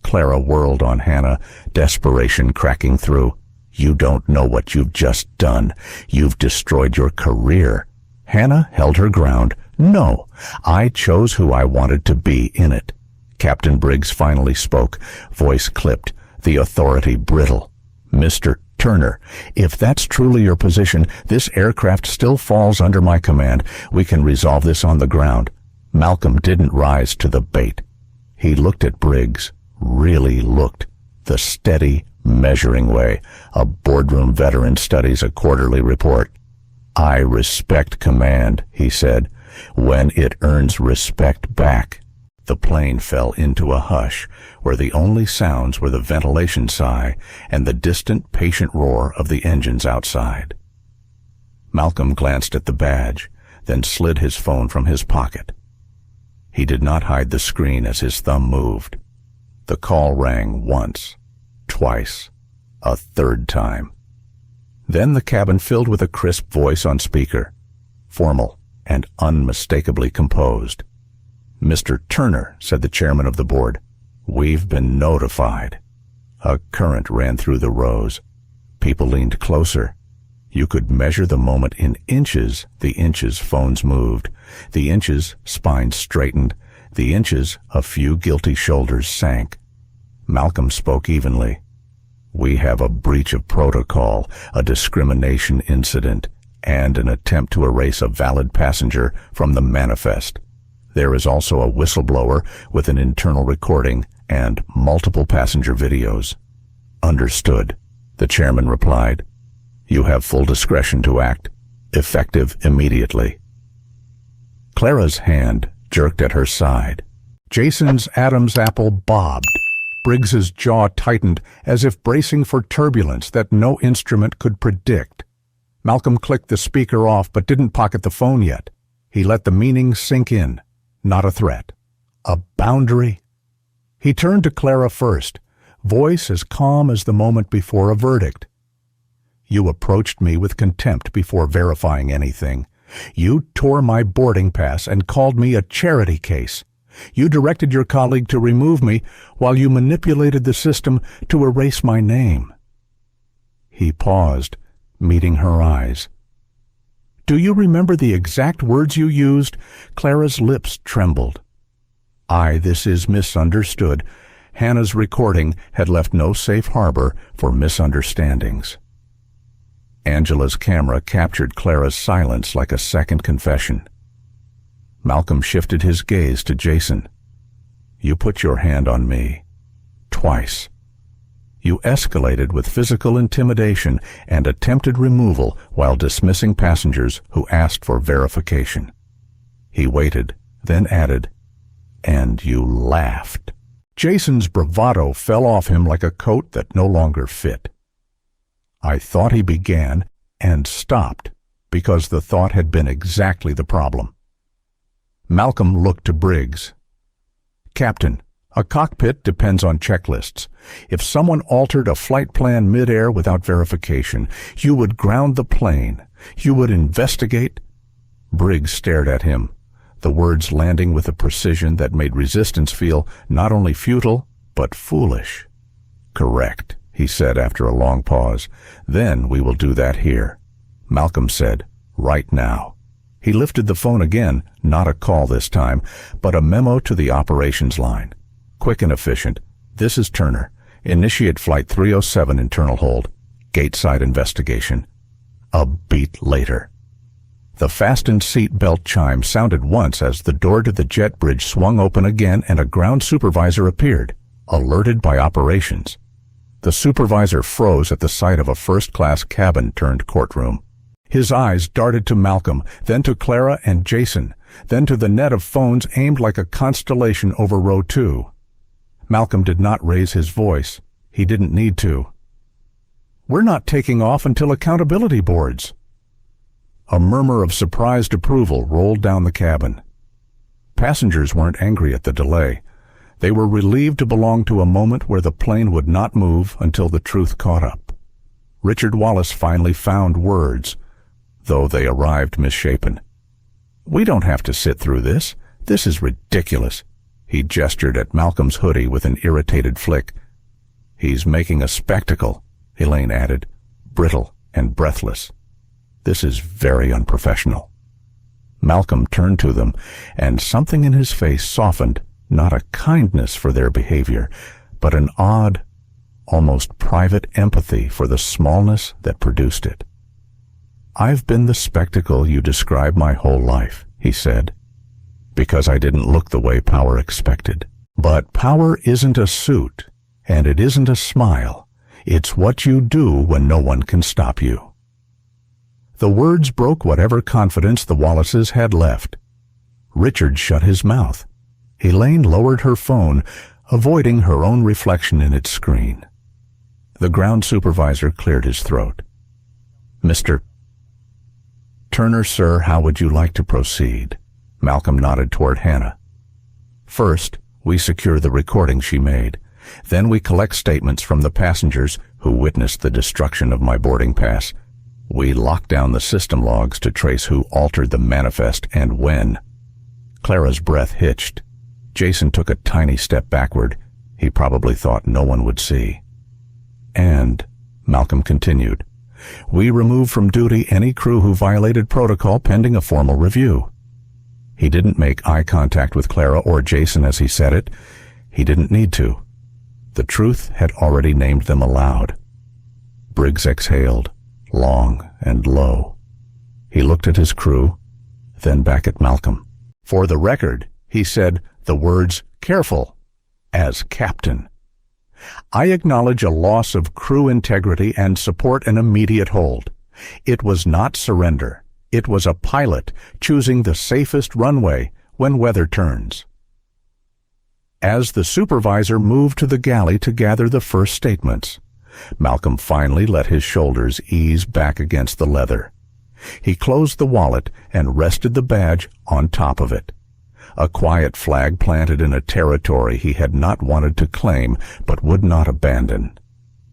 Clara whirled on Hannah, desperation cracking through. "You don't know what you've just done. You've destroyed your career." Hannah held her ground. "No, I chose who I wanted to be in it." Captain Briggs finally spoke, voice clipped, the authority brittle. "Mr. Turner, if that's truly your position, this aircraft still falls under my command. We can resolve this on the ground." Malcolm didn't rise to the bait. He looked at Briggs, really looked, the steady, measuring way a boardroom veteran studies a quarterly report. "I respect command," he said, "when it earns respect back." The plane fell into a hush, where the only sounds were the ventilation sigh and the distant, patient roar of the engines outside. Malcolm glanced at the badge, then slid his phone from his pocket. He did not hide the screen as his thumb moved. The call rang once, twice, a third time. Then the cabin filled with a crisp voice on speaker, formal and unmistakably composed. "Mr. Turner," said the chairman of the board, "we've been notified." A current ran through the rows. People leaned closer. You could measure the moment in inches. The inches phones moved. The inches spines straightened. The inches a few guilty shoulders sank. Malcolm spoke evenly. "We have a breach of protocol, a discrimination incident, and an attempt to erase a valid passenger from the manifest. There is also a whistleblower with an internal recording and multiple passenger videos." "Understood," the chairman replied. "You have full discretion to act, effective immediately." Clara's hand jerked at her side. Jason's Adam's apple bobbed. Briggs's jaw tightened as if bracing for turbulence that no instrument could predict. Malcolm clicked the speaker off but didn't pocket the phone yet. He let the meaning sink in. Not a threat. A boundary. He turned to Clara first, voice as calm as the moment before a verdict. You approached me with contempt before verifying anything. You tore my boarding pass and called me a charity case. You directed your colleague to remove me while you manipulated the system to erase my name. He paused, meeting her eyes. Do you remember the exact words you used? Clara's lips trembled. This is misunderstood. Hannah's recording had left no safe harbor for misunderstandings. Angela's camera captured Clara's silence like a second confession. Malcolm shifted his gaze to Jason. You put your hand on me. Twice. You escalated with physical intimidation and attempted removal while dismissing passengers who asked for verification. He waited, then added, and you laughed. Jason's bravado fell off him like a coat that no longer fit. I thought he began and stopped because the thought had been exactly the problem. Malcolm looked to Briggs. Captain, a cockpit depends on checklists. If someone altered a flight plan mid-air without verification, you would ground the plane. You would investigate. Briggs stared at him, the words landing with a precision that made resistance feel not only futile, but foolish. Correct, he said after a long pause. Then we will do that here. Malcolm said, right now. He lifted the phone again, not a call this time, but a memo to the operations line. Quick and efficient. This is Turner. Initiate Flight 307 internal hold. Gateside investigation. A beat later. The fastened seat belt chime sounded once as the door to the jet bridge swung open again and a ground supervisor appeared, alerted by operations. The supervisor froze at the sight of a first-class cabin-turned-courtroom. His eyes darted to Malcolm, then to Clara and Jason, then to the net of phones aimed like a constellation over row 2. Malcolm did not raise his voice. He didn't need to. We're not taking off until accountability boards. A murmur of surprised approval rolled down the cabin. Passengers weren't angry at the delay. They were relieved to belong to a moment where the plane would not move until the truth caught up. Richard Wallace finally found words, though they arrived misshapen. We don't have to sit through this. This is ridiculous. He gestured at Malcolm's hoodie with an irritated flick. He's making a spectacle, Elaine added, brittle and breathless. This is very unprofessional. Malcolm turned to them, and something in his face softened, not a kindness for their behavior, but an odd, almost private empathy for the smallness that produced it. I've been the spectacle you describe my whole life, he said, because I didn't look the way power expected. But power isn't a suit, and it isn't a smile. It's what you do when no one can stop you. The words broke whatever confidence the Wallaces had left. Richard shut his mouth. Elaine lowered her phone, avoiding her own reflection in its screen. The ground supervisor cleared his throat. Mr. Turner, sir, how would you like to proceed? Malcolm nodded toward Hannah. First, we secure the recording she made. Then we collect statements from the passengers who witnessed the destruction of my boarding pass. We lock down the system logs to trace who altered the manifest and when. Clara's breath hitched. Jason took a tiny step backward. He probably thought no one would see. And, Malcolm continued, we remove from duty any crew who violated protocol pending a formal review. He didn't make eye contact with Clara or Jason as he said it. He didn't need to. The truth had already named them aloud. Briggs exhaled, long and low. He looked at his crew, then back at Malcolm. For the record, he said the words careful as captain. I acknowledge a loss of crew integrity and support an immediate hold. It was not surrender. It was a pilot choosing the safest runway when weather turns. as the supervisor moved to the galley to gather the first statements. Malcolm finally let his shoulders ease back against the leather. He closed the wallet and rested the badge on top of it. A quiet flag planted in a territory he had not wanted to claim but would not abandon.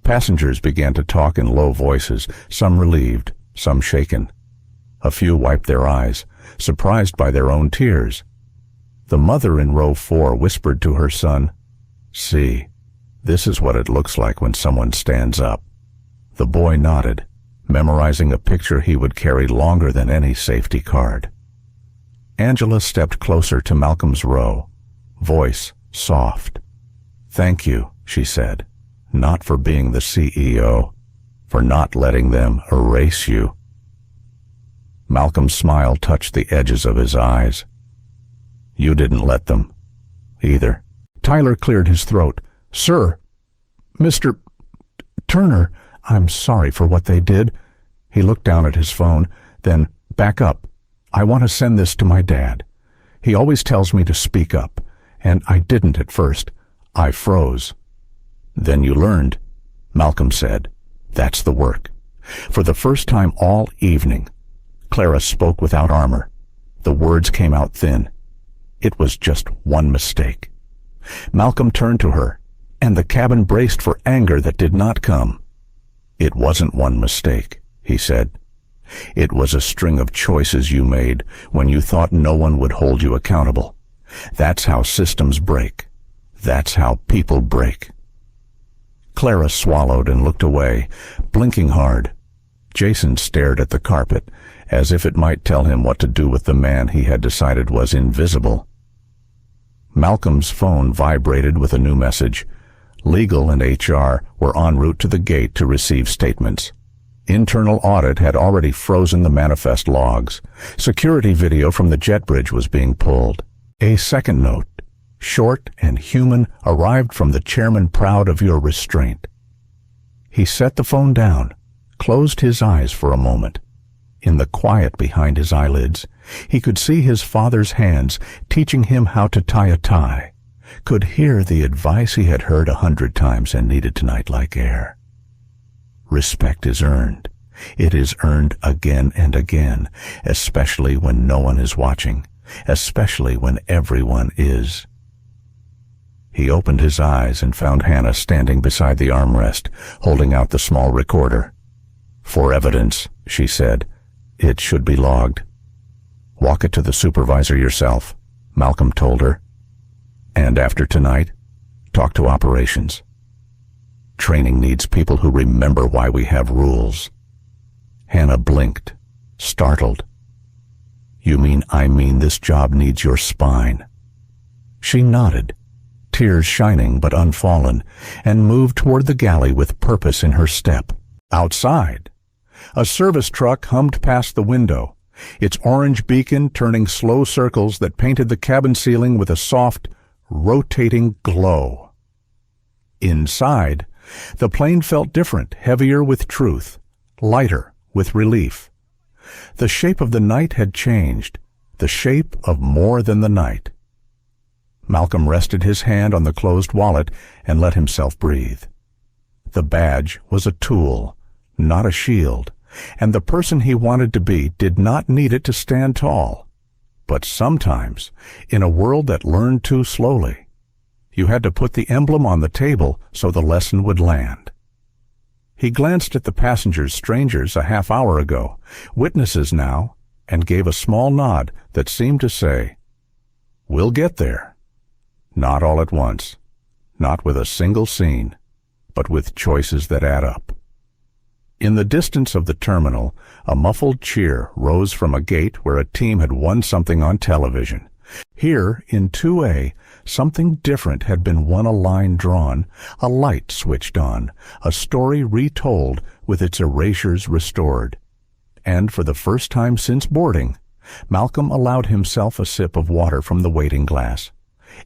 Passengers began to talk in low voices, some relieved, some shaken. A few wiped their eyes, surprised by their own tears. The mother in row 4 whispered to her son, "See, this is what it looks like when someone stands up." The boy nodded, memorizing a picture he would carry longer than any safety card. Angela stepped closer to Malcolm's row, voice soft. "Thank you," she said, "not for being the CEO, for not letting them erase you." Malcolm's smile touched the edges of his eyes. "You didn't let them, either." Tyler cleared his throat. "Sir, Mr. Turner, I'm sorry for what they did." He looked down at his phone, then, "Back up. I want to send this to my dad. He always tells me to speak up, and I didn't at first. I froze." "Then you learned," Malcolm said. "That's the work." For the first time all evening, Clara spoke without armor. The words came out thin. It was just one mistake. Malcolm turned to her, and the cabin braced for anger that did not come. "It wasn't one mistake," he said. "It was a string of choices you made when you thought no one would hold you accountable. That's how systems break. That's how people break." Clara swallowed and looked away, blinking hard. Jason stared at the carpet, as if it might tell him what to do with the man he had decided was invisible. Malcolm's phone vibrated with a new message. Legal and HR were en route to the gate to receive statements. Internal audit had already frozen the manifest logs. Security video from the jet bridge was being pulled. A second note, short and human, arrived from the chairman proud of your restraint. He set the phone down, closed his eyes for a moment. In the quiet behind his eyelids, he could see his father's hands teaching him how to tie a tie, could hear the advice he had heard 100 times and needed tonight like air. Respect is earned. It is earned again and again, especially when no one is watching, especially when everyone is. He opened his eyes and found Hannah standing beside the armrest, holding out the small recorder. "For evidence," she said. "It should be logged." "Walk it to the supervisor yourself," Malcolm told her. "And after tonight, talk to operations. Training needs people who remember why we have rules." Hannah blinked, startled. "You mean I mean this job needs your spine?" She nodded, tears shining but unfallen, and moved toward the galley with purpose in her step. Outside, a service truck hummed past the window, its orange beacon turning slow circles that painted the cabin ceiling with a soft, rotating glow. Inside, the plane felt different, heavier with truth, lighter with relief. The shape of the night had changed, the shape of more than the night. Malcolm rested his hand on the closed wallet and let himself breathe. The badge was a tool, not a shield, and the person he wanted to be did not need it to stand tall. But sometimes, in a world that learned too slowly, you had to put the emblem on the table so the lesson would land. He glanced at the passengers, strangers a half hour ago, witnesses now, and gave a small nod that seemed to say, "We'll get there. Not all at once, not with a single scene, but with choices that add up." In the distance of the terminal, a muffled cheer rose from a gate where a team had won something on television. Here, in 2A, something different had been won, a line drawn, a light switched on, a story retold with its erasures restored. And for the first time since boarding, Malcolm allowed himself a sip of water from the waiting glass.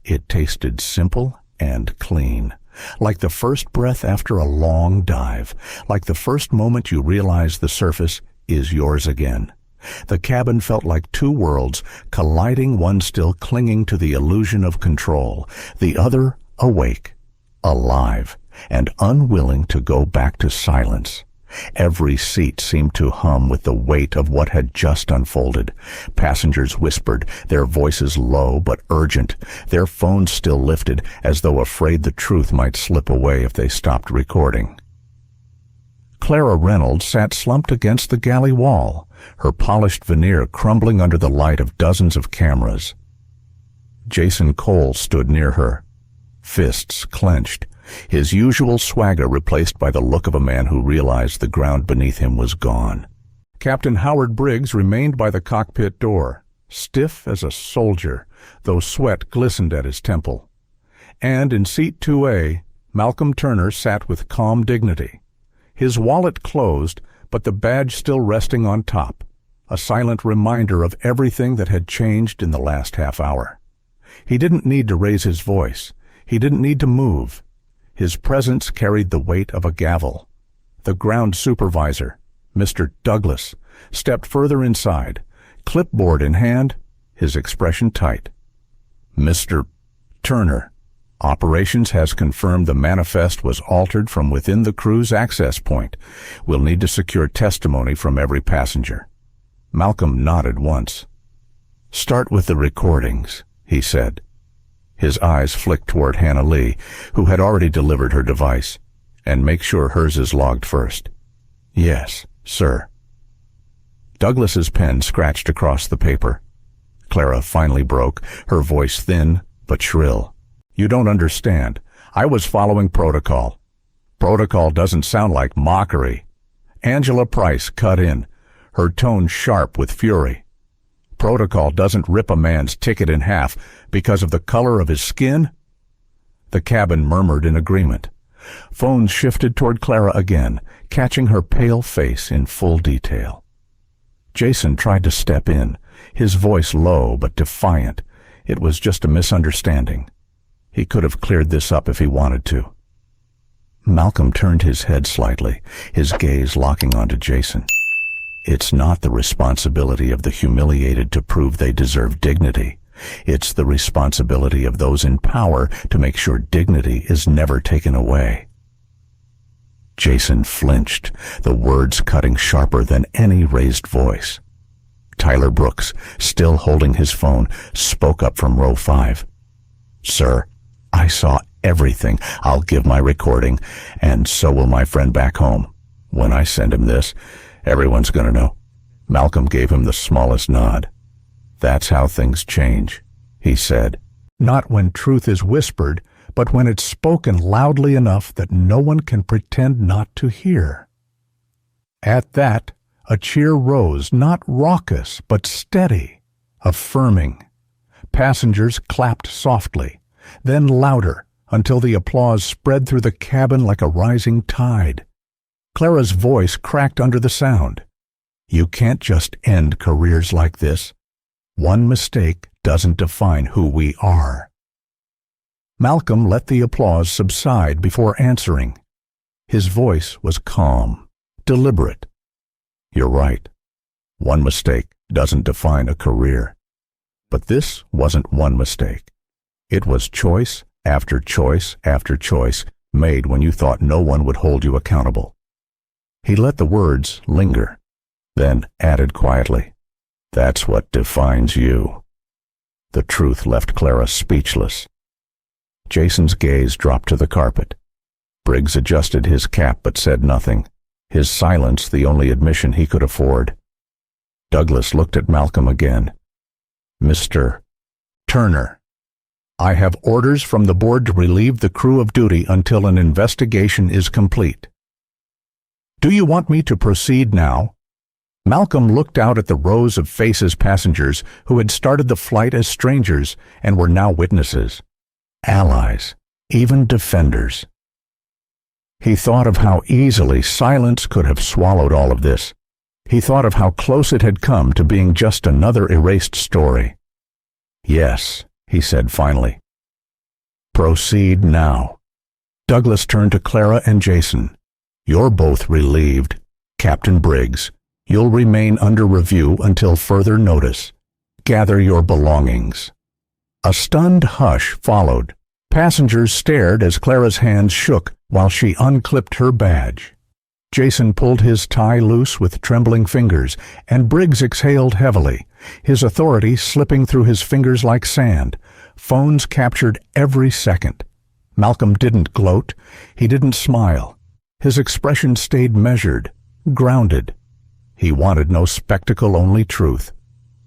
It tasted simple and clean, like the first breath after a long dive, like the first moment you realize the surface is yours again. The cabin felt like two worlds colliding, one still clinging to the illusion of control, the other awake, alive, and unwilling to go back to silence. Every seat seemed to hum with the weight of what had just unfolded. Passengers whispered, their voices low but urgent, their phones still lifted as though afraid the truth might slip away if they stopped recording. Clara Reynolds sat slumped against the galley wall, her polished veneer crumbling under the light of dozens of cameras. Jason Cole stood near her, fists clenched, his usual swagger replaced by the look of a man who realized the ground beneath him was gone. Captain Howard Briggs remained by the cockpit door, stiff as a soldier, though sweat glistened at his temple. And in seat 2A, Malcolm Turner sat with calm dignity, his wallet closed, but the badge still resting on top, a silent reminder of everything that had changed in the last half hour. He didn't need to raise his voice. He didn't need to move. His presence carried the weight of a gavel. The ground supervisor, Mr. Douglas, stepped further inside, clipboard in hand, his expression tight. Mr. Turner, operations has confirmed the manifest was altered from within the crew's access point. We'll need to secure testimony from every passenger. Malcolm nodded once. Start with the recordings, he said. His eyes flicked toward Hannah Lee, who had already delivered her device, and make sure hers is logged first. Yes, sir. Douglas's pen scratched across the paper. Clara finally broke, her voice thin but shrill. You don't understand. I was following protocol. Protocol doesn't sound like mockery. Angela Price cut in, her tone sharp with fury. Protocol doesn't rip a man's ticket in half because of the color of his skin? The cabin murmured in agreement. Phones shifted toward Clara again, catching her pale face in full detail. Jason tried to step in, his voice low but defiant. It was just a misunderstanding. He could have cleared this up if he wanted to. Malcolm turned his head slightly, his gaze locking onto Jason. It's not the responsibility of the humiliated to prove they deserve dignity. It's the responsibility of those in power to make sure dignity is never taken away. Jason flinched, the words cutting sharper than any raised voice. Tyler Brooks, still holding his phone, spoke up from row 5. Sir, I saw everything. I'll give my recording, and so will my friend back home. When I send him this, everyone's going to know. Malcolm gave him the smallest nod. That's how things change, he said. Not when truth is whispered, but when it's spoken loudly enough that no one can pretend not to hear. At that, a cheer rose, not raucous, but steady, affirming. Passengers clapped softly, then louder, until the applause spread through the cabin like a rising tide. Clara's voice cracked under the sound. You can't just end careers like this. One mistake doesn't define who we are. Malcolm let the applause subside before answering. His voice was calm, deliberate. You're right. One mistake doesn't define a career. But this wasn't one mistake. It was choice after choice after choice made when you thought no one would hold you accountable. He let the words linger, then added quietly, That's what defines you. The truth left Clara speechless. Jason's gaze dropped to the carpet. Briggs adjusted his cap but said nothing, his silence the only admission he could afford. Douglas looked at Malcolm again. Mr. Turner, I have orders from the board to relieve the crew of duty until an investigation is complete. Do you want me to proceed now? Malcolm looked out at the rows of faces passengers who had started the flight as strangers and were now witnesses, allies, even defenders. He thought of how easily silence could have swallowed all of this. He thought of how close it had come to being just another erased story. Yes, he said finally. Proceed now. Douglas turned to Clara and Jason. You're both relieved. Captain Briggs, You'll remain under review until further notice. Gather your belongings." A stunned hush followed. Passengers stared as Clara's hands shook while she unclipped her badge. Jason pulled his tie loose with trembling fingers, and Briggs exhaled heavily, his authority slipping through his fingers like sand. Phones captured every second. Malcolm didn't gloat. He didn't smile. His expression stayed measured, grounded. He wanted no spectacle, only truth.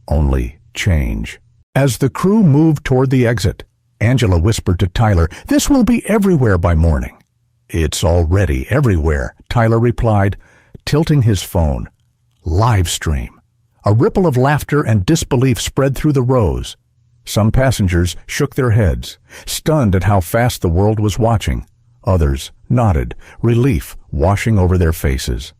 Only change. As the crew moved toward the exit, Angela whispered to Tyler, "This will be everywhere by morning." "It's already everywhere," Tyler replied, tilting his phone. Live stream. A ripple of laughter and disbelief spread through the rows. Some passengers shook their heads, stunned at how fast the world was watching. Others nodded, relief washing over their faces.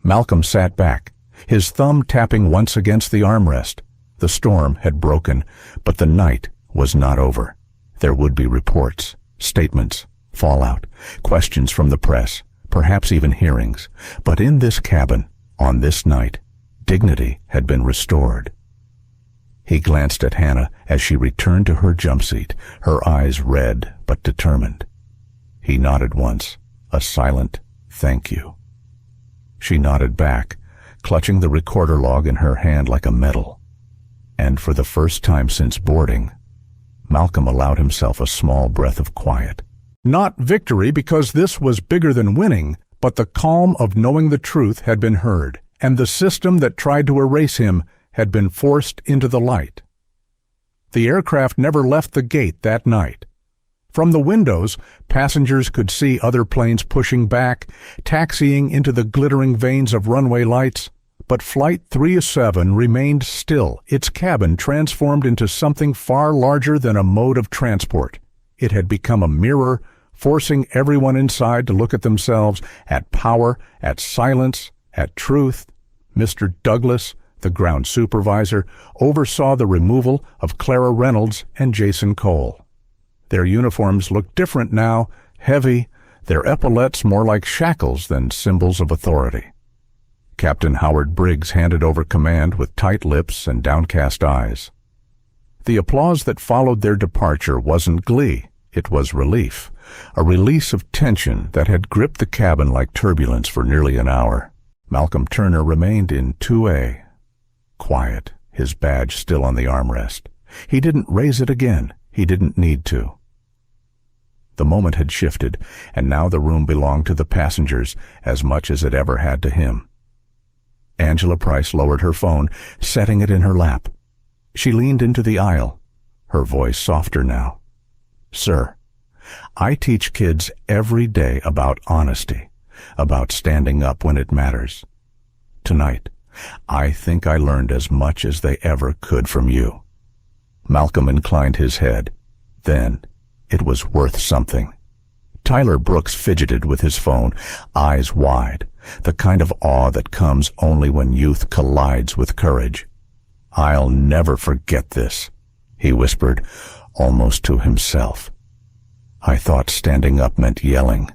Malcolm sat back, his thumb tapping once against the armrest. The storm had broken, but the night was not over. There would be reports, statements, fallout, questions from the press, perhaps even hearings. But in this cabin, on this night, dignity had been restored. He glanced at Hannah as she returned to her jump seat, her eyes red but determined. He nodded once, a silent thank you. She nodded back, clutching the recorder log in her hand like a medal. And for the first time since boarding, Malcolm allowed himself a small breath of quiet. Not victory, because this was bigger than winning, but the calm of knowing the truth had been heard, and the system that tried to erase him had been forced into the light. The aircraft never left the gate that night. From the windows, passengers could see other planes pushing back, taxiing into the glittering veins of runway lights. But Flight 307 remained still, its cabin transformed into something far larger than a mode of transport. It had become a mirror, forcing everyone inside to look at themselves, at power, at silence, at truth. Mr. Douglas, the ground supervisor, oversaw the removal of Clara Reynolds and Jason Cole. Their uniforms looked different now, heavy, their epaulets more like shackles than symbols of authority. Captain Howard Briggs handed over command with tight lips and downcast eyes. The applause that followed their departure wasn't glee, it was relief, a release of tension that had gripped the cabin like turbulence for nearly an hour. Malcolm Turner remained in 2A, quiet, his badge still on the armrest. He didn't raise it again, he didn't need to. The moment had shifted, and now the room belonged to the passengers as much as it ever had to him. Angela Price lowered her phone, setting it in her lap. She leaned into the aisle, her voice softer now. "Sir, I teach kids every day about honesty, about standing up when it matters. Tonight, I think I learned as much as they ever could from you." Malcolm inclined his head. Then, it was worth something. Tyler Brooks fidgeted with his phone, eyes wide, the kind of awe that comes only when youth collides with courage. "I'll never forget this," he whispered, almost to himself. "I thought standing up meant yelling,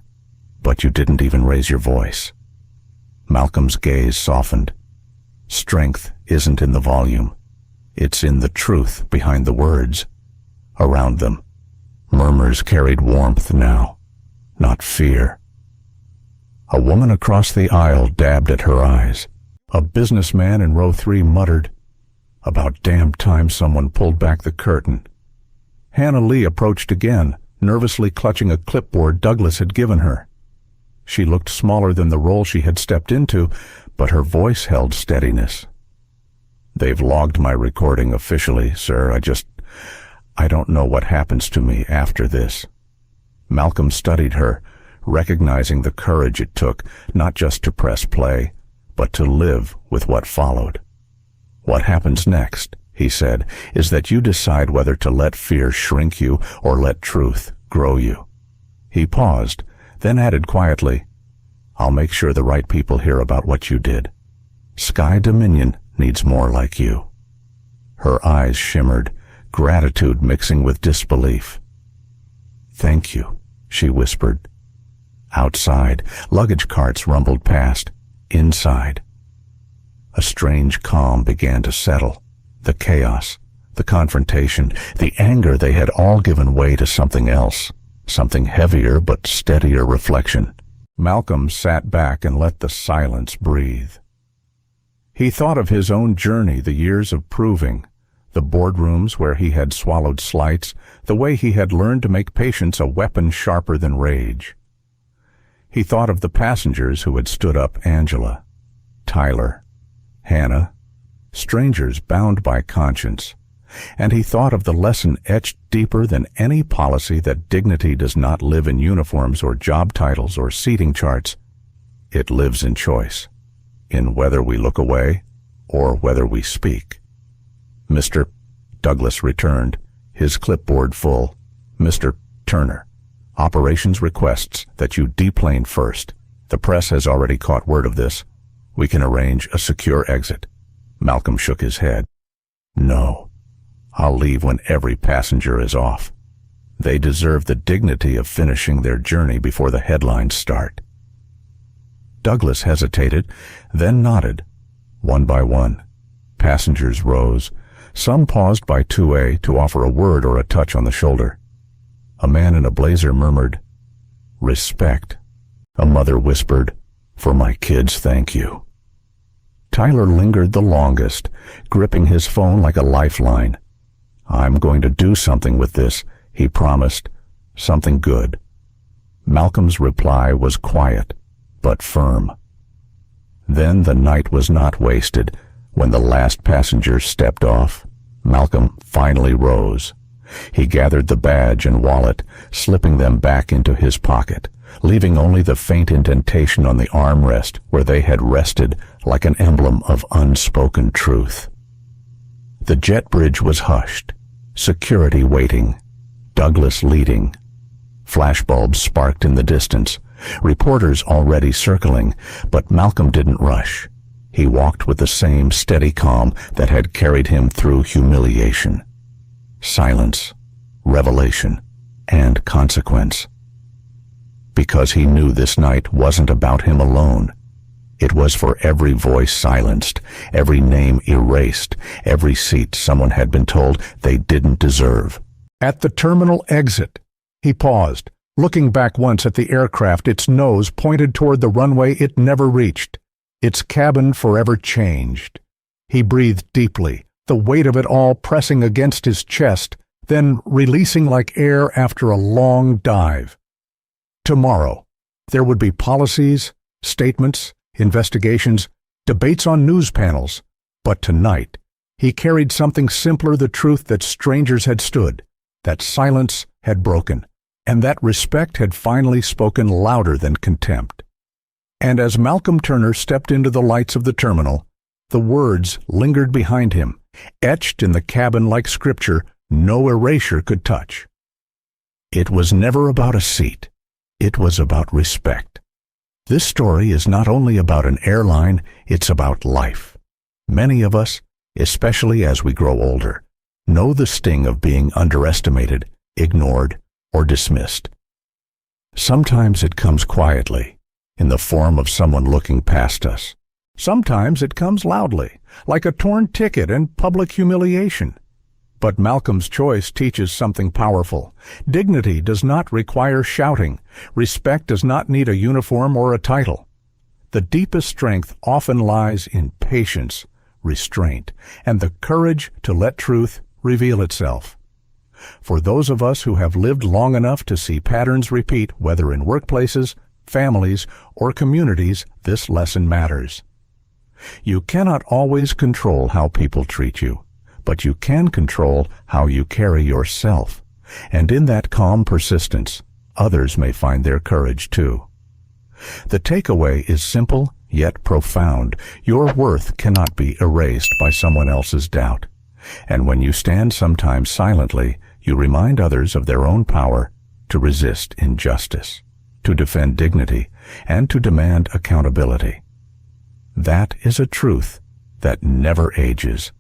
but you didn't even raise your voice." Malcolm's gaze softened. Strength isn't in the volume. It's in the truth behind the words. Around them, murmurs carried warmth now, not fear. A woman across the aisle dabbed at her eyes. A businessman in row 3 muttered, "About damn time someone pulled back the curtain." Hannah Lee approached again, nervously clutching a clipboard Douglas had given her. She looked smaller than the role she had stepped into, but her voice held steadiness. "They've logged my recording officially, sir. I don't know what happens to me after this." Malcolm studied her, recognizing the courage it took not just to press play, but to live with what followed. "What happens next," he said, "is that you decide whether to let fear shrink you or let truth grow you." He paused, then added quietly, "I'll make sure the right people hear about what you did. Sky Dominion needs more like you." Her eyes shimmered, gratitude mixing with disbelief. "Thank you," she whispered. Outside, luggage carts rumbled past. Inside, A strange calm began to settle. The chaos, the confrontation, the anger, they had all given way to something else, something heavier but steadier reflection. Malcolm sat back and let the silence breathe. He thought of his own journey, the years of proving, the boardrooms where he had swallowed slights, the way he had learned to make patience a weapon sharper than rage. He thought of the passengers who had stood up Angela, Tyler, Hannah, strangers bound by conscience, and he thought of the lesson etched deeper than any policy that dignity does not live in uniforms or job titles or seating charts. It lives in choice, in whether we look away or whether we speak. Mr. Douglas returned, his clipboard full. Mr. Turner, operations requests that you deplane first. The press has already caught word of this. We can arrange a secure exit. Malcolm shook his head. No, I'll leave when every passenger is off. They deserve the dignity of finishing their journey before the headlines start. Douglas hesitated, then nodded. One by one, passengers rose. Some paused by 2A to offer a word or a touch on the shoulder. A man in a blazer murmured, "Respect." A mother whispered, "For my kids, thank you." Tyler lingered the longest, gripping his phone like a lifeline. "I'm going to do something with this," he promised. "Something good." Malcolm's reply was quiet, but firm. Then the night was not wasted. When the last passenger stepped off, Malcolm finally rose. He gathered the badge and wallet, slipping them back into his pocket, leaving only the faint indentation on the armrest where they had rested like an emblem of unspoken truth. The jet bridge was hushed, security waiting, Douglas leading. Flashbulbs sparked in the distance, reporters already circling, but Malcolm didn't rush. He walked with the same steady calm that had carried him through humiliation, silence, revelation, and consequence. Because he knew this night wasn't about him alone. It was for every voice silenced, every name erased, every seat someone had been told they didn't deserve. At the terminal exit, he paused, looking back once at the aircraft, its nose pointed toward the runway it never reached, its cabin forever changed. He breathed deeply, the weight of it all pressing against his chest, then releasing like air after a long dive. Tomorrow, there would be policies, statements, investigations, debates on news panels. But tonight, he carried something simpler, the truth that strangers had stood, that silence had broken, and that respect had finally spoken louder than contempt. And as Malcolm Turner stepped into the lights of the terminal, the words lingered behind him, etched in the cabin like scripture no erasure could touch. It was never about a seat. It was about respect. This story is not only about an airline, it's about life. Many of us, especially as we grow older, know the sting of being underestimated, ignored, or dismissed. Sometimes it comes quietly, in the form of someone looking past us. Sometimes it comes loudly, like a torn ticket and public humiliation. But Malcolm's choice teaches something powerful. Dignity does not require shouting. Respect does not need a uniform or a title. The deepest strength often lies in patience, restraint, and the courage to let truth reveal itself. For those of us who have lived long enough to see patterns repeat, whether in workplaces, families, or communities, this lesson matters. You cannot always control how people treat you, but you can control how you carry yourself. And in that calm persistence, others may find their courage too. The takeaway is simple yet profound. Your worth cannot be erased by someone else's doubt. And when you stand sometimes silently, you remind others of their own power to resist injustice, to defend dignity, and to demand accountability. That is a truth that never ages.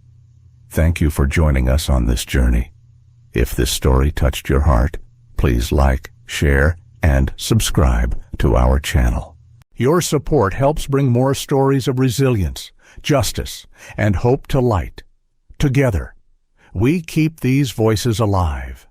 Thank you for joining us on this journey. If this story touched your heart, please like, share, and subscribe to our channel. Your support helps bring more stories of resilience, justice, and hope to light. Together, we keep these voices alive.